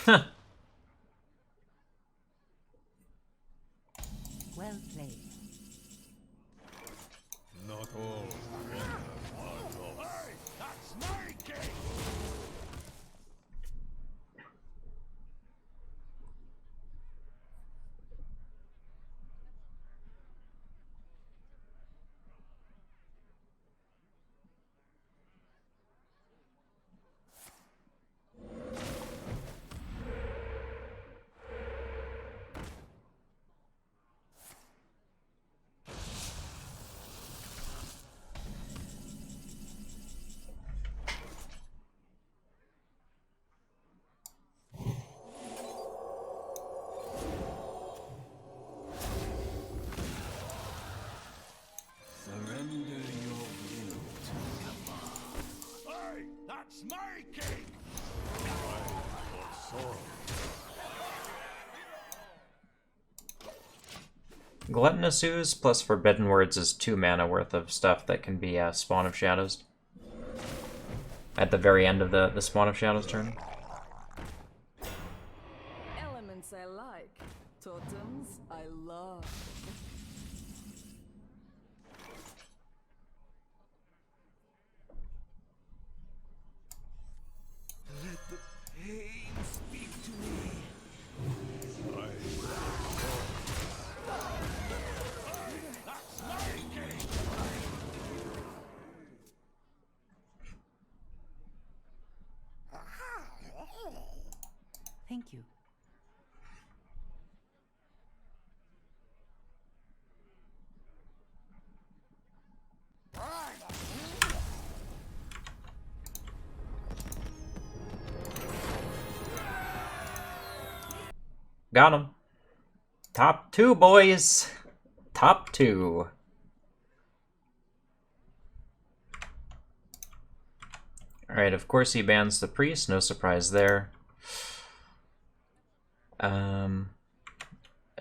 Huh. Well played. Not all. Hey, that's my king! Hey, that's my king! Gluttonous Ooze plus Forbidden Words is 2 mana worth of stuff that can be Spawn of Shadows. At the very end of the Spawn of Shadows turn. Elements I like. Totems I love. Let the pain speak to me. That's my king! Thank you. Got him. Top 2, boys. Top 2. Alright, of course he bans the priest, no surprise there.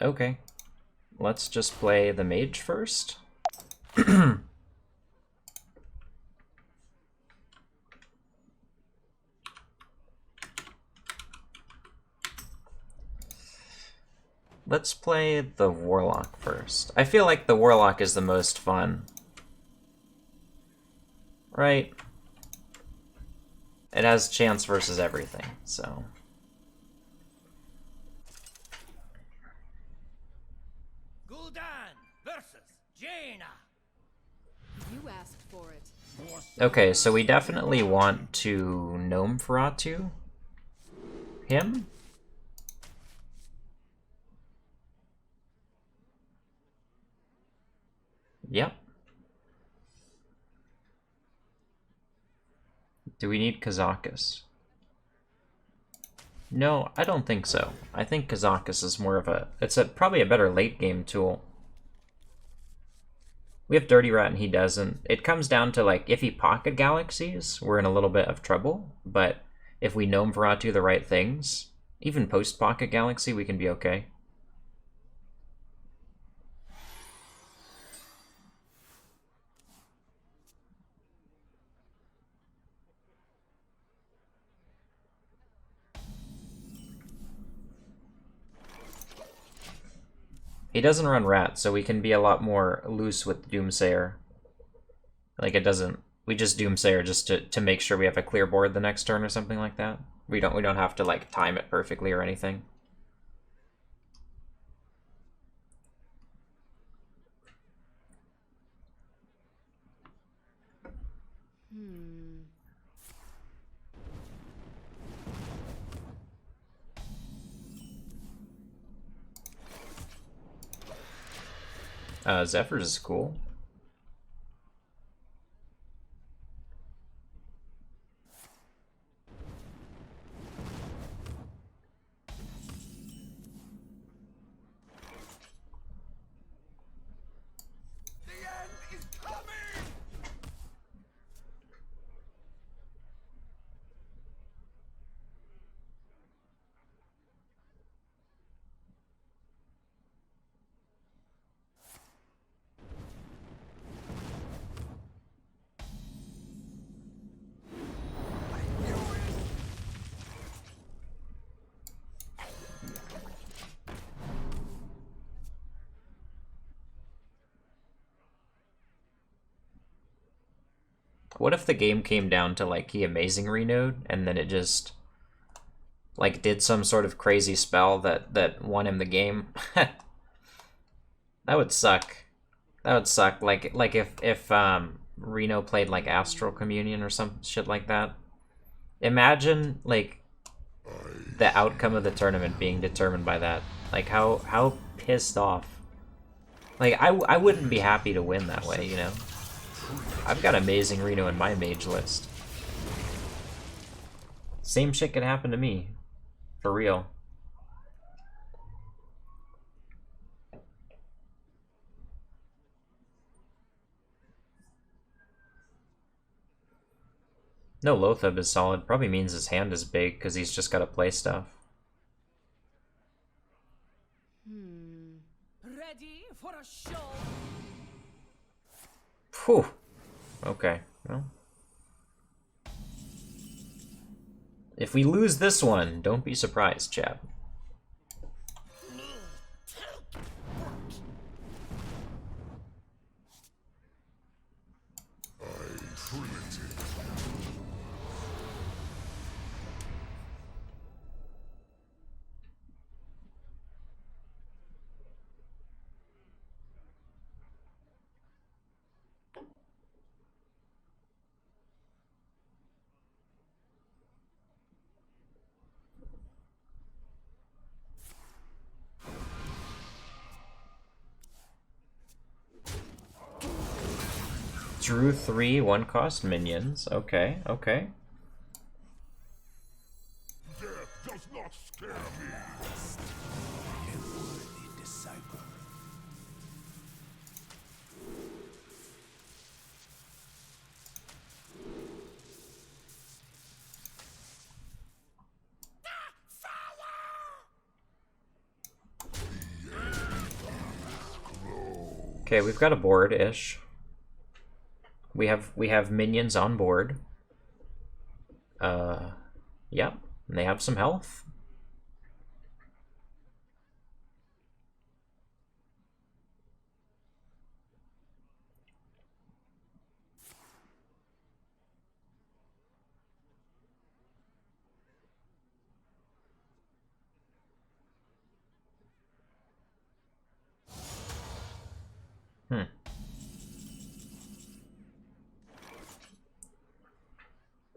Okay. Let's just play the mage first. let's play the Warlock first. I feel like the Warlock is the most fun. Right? It has chance versus everything, so... Gul'dan versus Jaina. You asked for it. Okay, so we definitely want to Gnome Feratu him. Yep. Do we need Kazakus? No, I don't think so. I think Kazakus is more of a... It's probably a better late game tool. We have Dirty Rat and he doesn't. It comes down to, like, if he pocket galaxies, we're in a little bit of trouble. But if we Gnome Feratu the right things, even post-pocket galaxy, we can be okay. He doesn't run Rat, so we can be a lot more loose with Doomsayer. Like, it doesn't... We just Doomsayer just to make sure we have a clear board the next turn or something like that. We don't have to, like, time it perfectly or anything. Zephyrs is cool. The end is coming. What if the game came down to, like, he Amazing Renode, and then it just, like, did some sort of crazy spell that won him the game? That would suck. That would suck. Like if Reno played, like, Astral Communion or some shit like that. Imagine, like, the outcome of the tournament being determined by that. Like, how pissed off. Like, I wouldn't be happy to win that way, you know? I've got Amazing Reno in my mage list. Same shit could happen to me. For real. No, Lothab is solid. Probably means his hand is big, because he's just got to play stuff. Ready for a show? Whew. Okay, well. If we lose this one, don't be surprised, chap. Drew 3 one-cost minions. Okay, okay. Death does not scare me. A worthy disciple. Okay, we've got a board-ish. We have minions on board. Yep, and they have some health.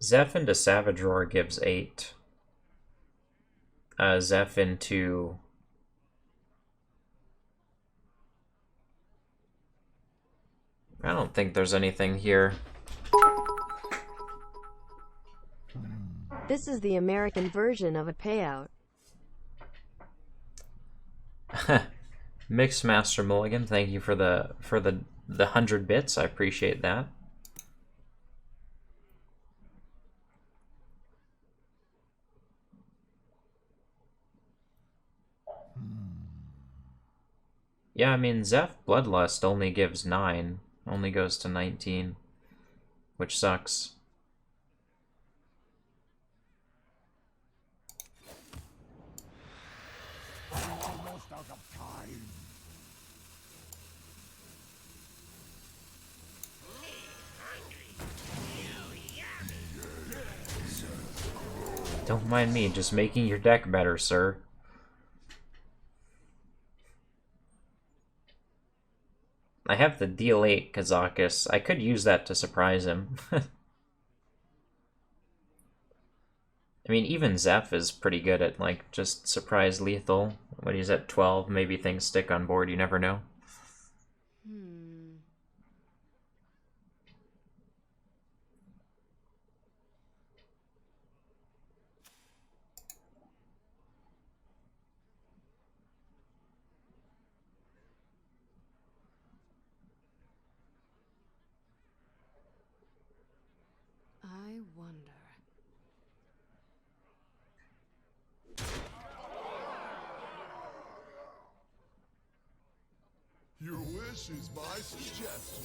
Zeph into Savage Roar gives 8. Zeph into... I don't think there's anything here. This is the American version of a payout. Mixmaster Mulligan, thank you for the 100 bits. I appreciate that. Yeah, I mean, Zeph Bloodlust only gives 9. Only goes to 19. Which sucks. Almost out of time. Don't mind me, just making your deck better, sir. I have the deal 8 Kazakis. I could use that to surprise him. I mean, even Zeph is pretty good at, like, just surprise lethal. When he's at 12, maybe things stick on board, you never know. I wonder. Your wish is my suggestion.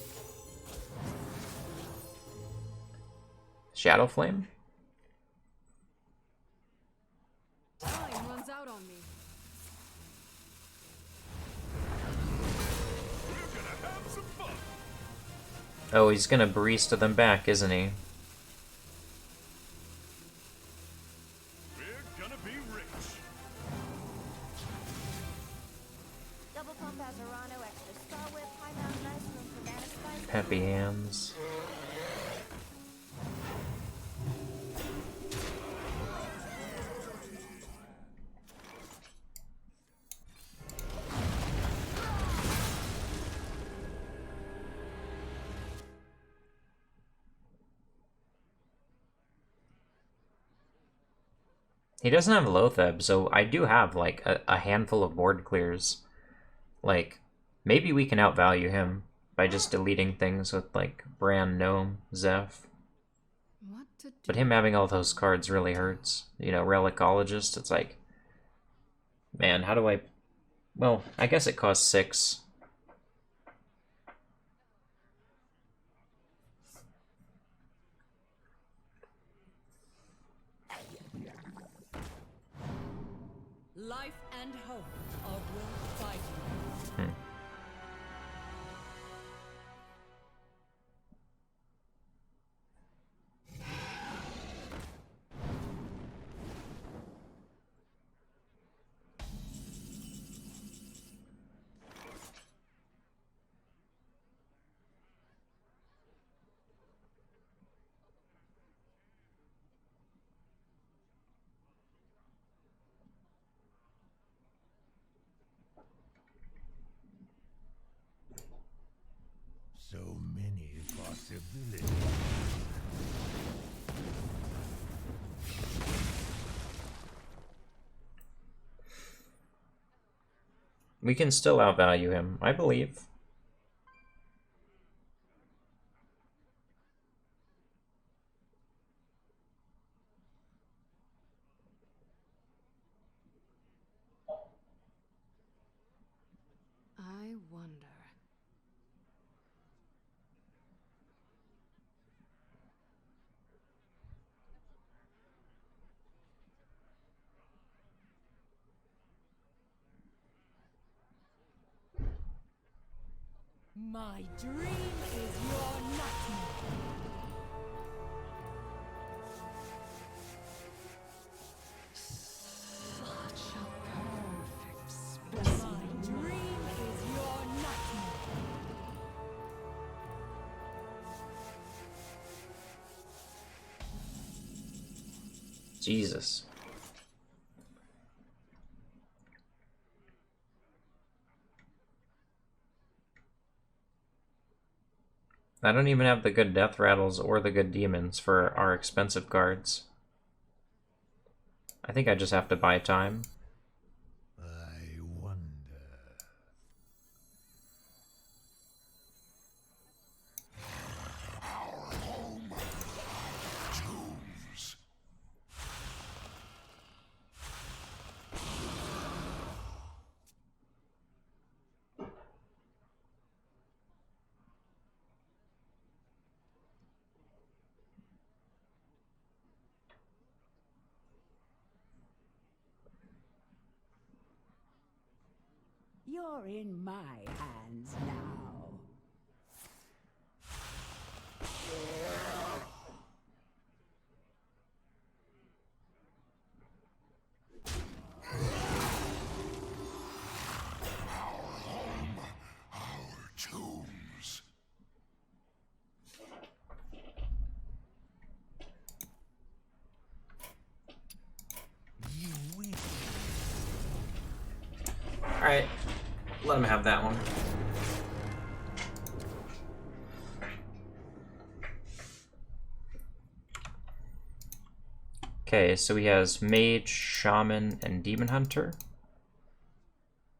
Shadow Flame? Time runs out on me. Oh, he's gonna barista them back, isn't he? We're gonna be rich. Double pump Azarano, extra Star Whip, high mountain ice room for mana spice. Happy hands. He doesn't have Lotheb, so I do have, like, a handful of board clears. Like, maybe we can outvalue him by just deleting things with, like, Bran, Gnome, Zeph. What to do? But him having all those cards really hurts. You know, Relicologist, it's like... Man, how do I... Well, I guess it costs 6. Life and hope of Will Viking. So many possibilities. We can still outvalue him, I believe. I wonder. My dream is your nightmare. Such a perfect space. My dream is your nightmare. Jesus. I don't even have the good death rattles or the good demons for our expensive cards. I think I just have to buy time. I wonder. Our home. Tombs. You're in my hands now. Our tombs. You win. Alright, let him have that one. Okay, so he has Mage, Shaman, and Demon Hunter.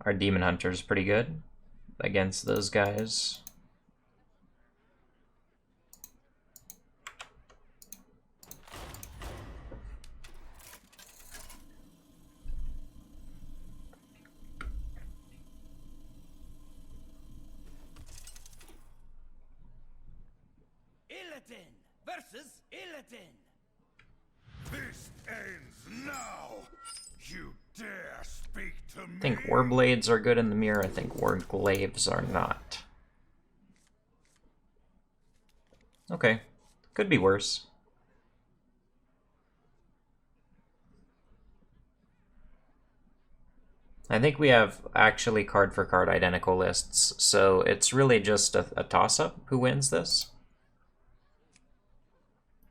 Our Demon Hunter is pretty good against those guys. Illidan versus Illidan. This ends now. You dare speak to me? I think Warblades are good in the mirror. I think Warglaves are not. Okay, could be worse. I think we have actually card for card identical lists, so it's really just a toss-up who wins this.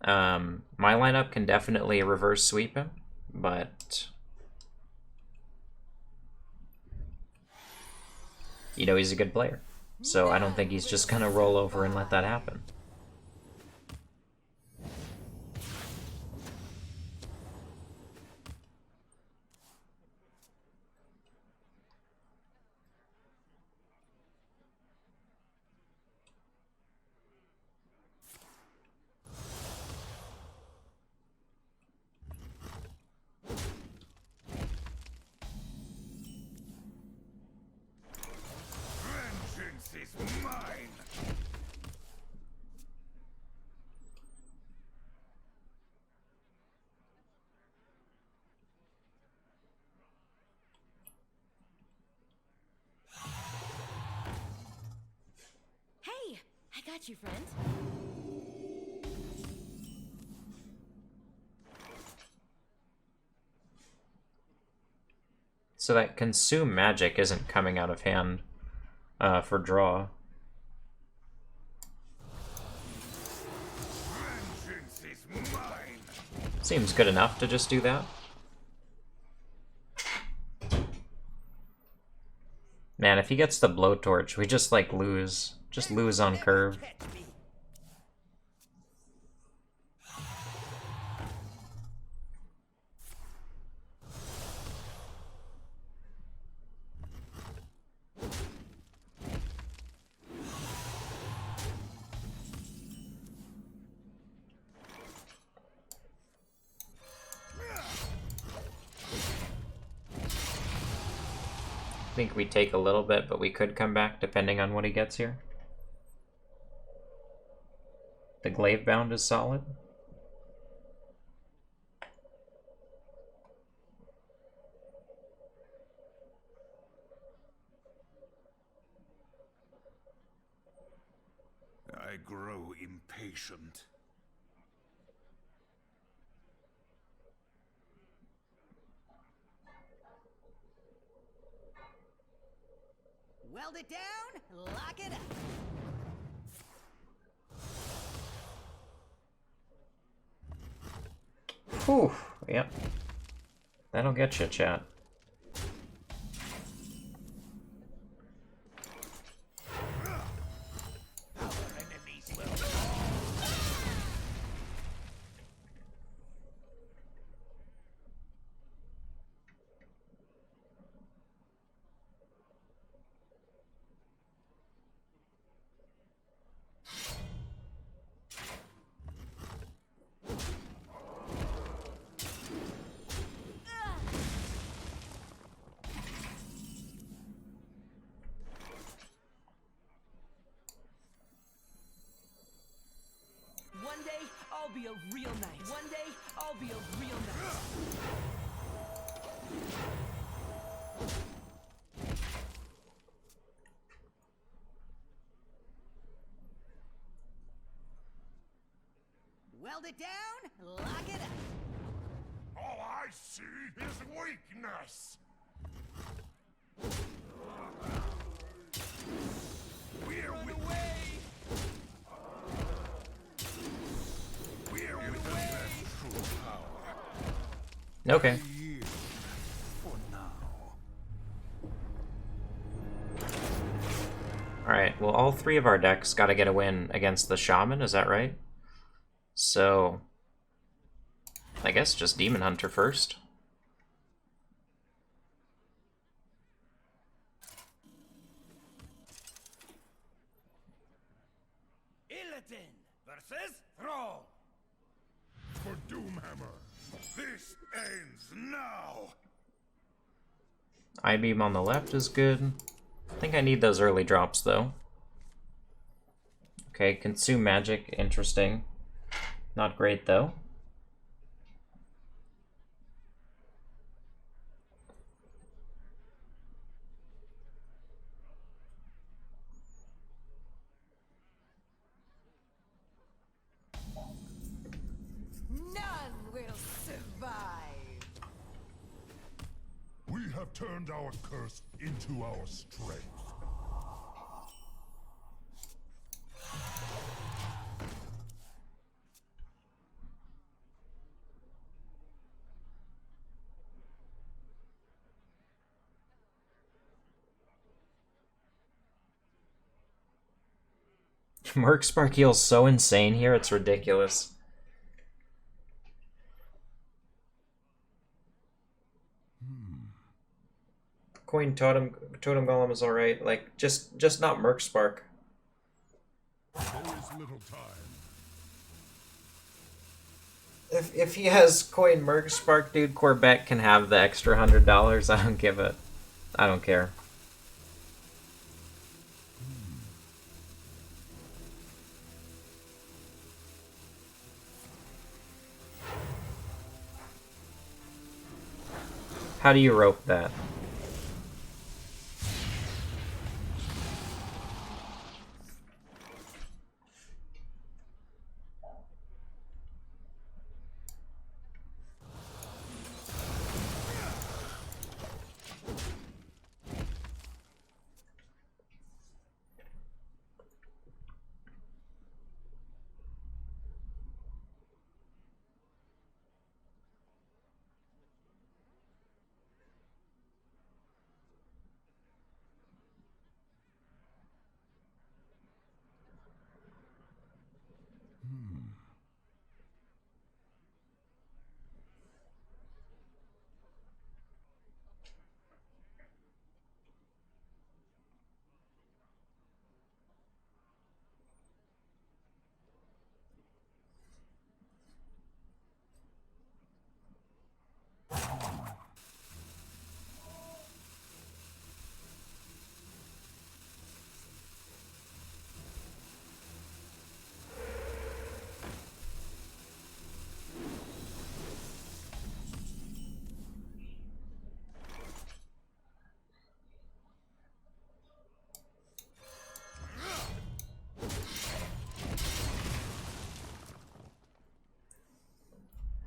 My lineup can definitely reverse sweep him, but you know he's a good player, so I don't think he's just gonna roll over and let that happen. Vengeance is mine. Hey, I got you, friend. So that consume magic isn't coming out of hand for draw. Vengeance is mine. Seems good enough to just do that. Man, if he gets the blowtorch, we just like lose. Just lose on curve. Catch me. I think we take a little bit, but we could come back depending on what he gets here. The glaive bound is solid. I grow impatient. Weld it down, lock it up. Whew, yep. That'll get you, chat. One day, I'll be a real knight. One day, I'll be a real knight. Weld it down, lock it up. All I see is weakness. We're Run weak. away! We're weak. True power. Okay. Here for now. Alright, well, all three of our decks gotta get a win against the Shaman, is that right? So, I guess just Demon Hunter first. Illidan versus Thrall. For Doomhammer, this ends now. I-Beam on the left is good. I think I need those early drops, though. Okay, Consume Magic, interesting. Not great, though. None will survive. We have turned our curse into our strength. Merc Sparkeel's so insane here, it's ridiculous. Coin Totem Golem is alright, like, just not Merc Spark. There is little time. If he has Coin Merc Spark, dude, Corbett can have the extra $100. I don't give it. I don't care. How do you rope that?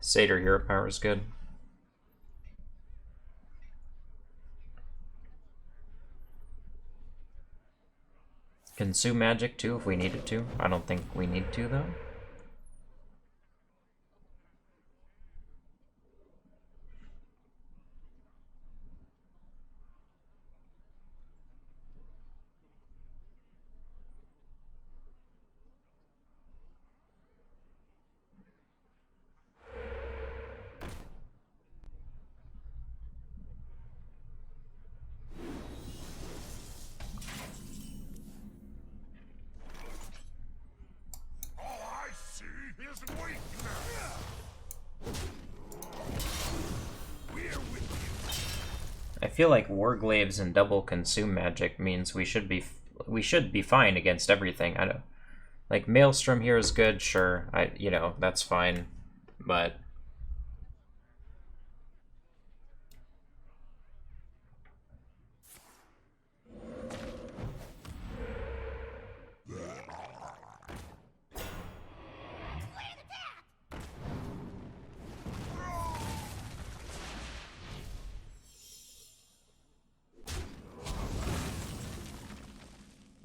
Satyr Hero Power is good. Consume Magic too if we needed to. I don't think we need to though. awake now. We're with I feel like Warglaives and double consume magic means we should be fine against everything. I don't like Maelstrom here is good, sure. That's fine, but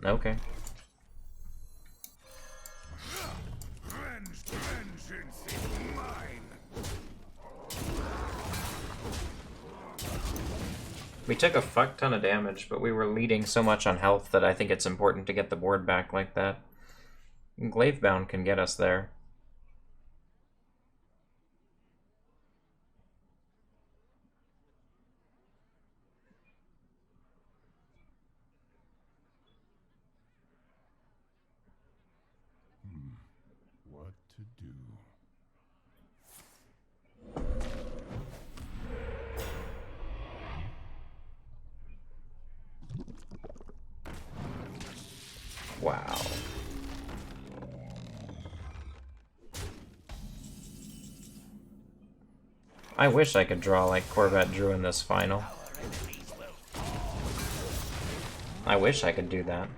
okay. vengeance is mine. We took a fuck ton of damage, but we were leading so much on health that I think it's important to get the board back like that. Glavebound can get us there. What to do? Wow. I wish I could draw like Corvette drew in this final. I wish I could do that.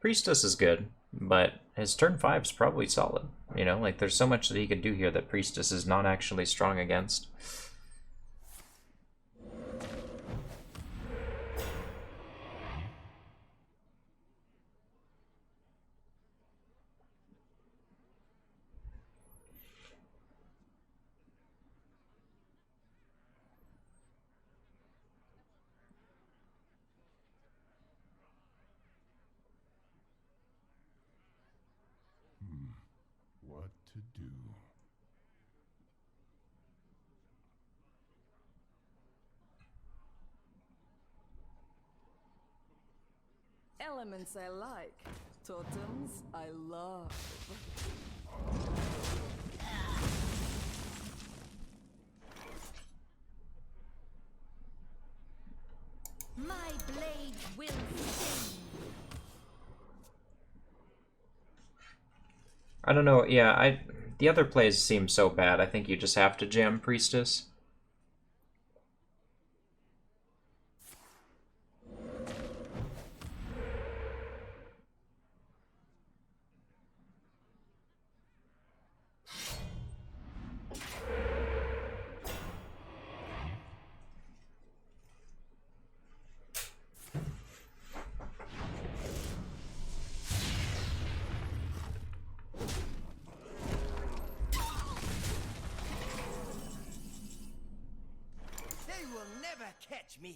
Priestess is good, but his turn 5's probably solid. You know, like there's so much that he could do here that Priestess is not actually strong against. What to do? Elements I like, totems I love. My blade will sting. I don't know, yeah, the other plays seem so bad, I think you just have to jam Priestess. They will never catch me.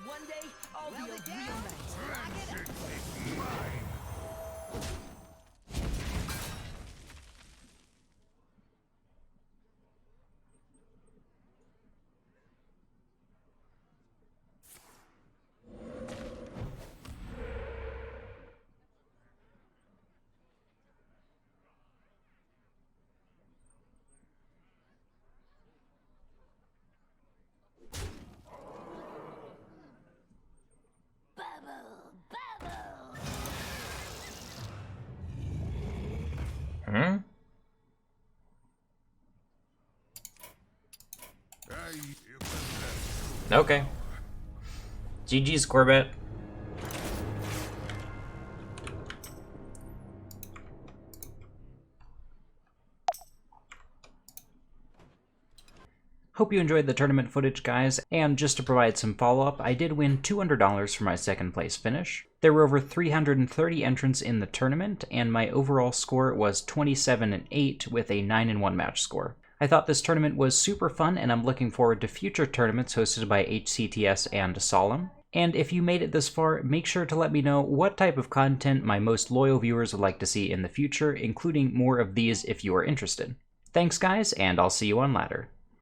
One day, I'll be a real knight. Hmm? Okay. GG's, Corvette. Hope you enjoyed the tournament footage, guys, and just to provide some follow-up, I did win $200 for my second place finish. There were over 330 entrants in the tournament, and my overall score was 27-8 with a 9-1 match score. I thought this tournament was super fun, and I'm looking forward to future tournaments hosted by HCTS and Solemn. And if you made it this far, make sure to let me know what type of content my most loyal viewers would like to see in the future, including more of these if you are interested. Thanks guys, and I'll see you on ladder.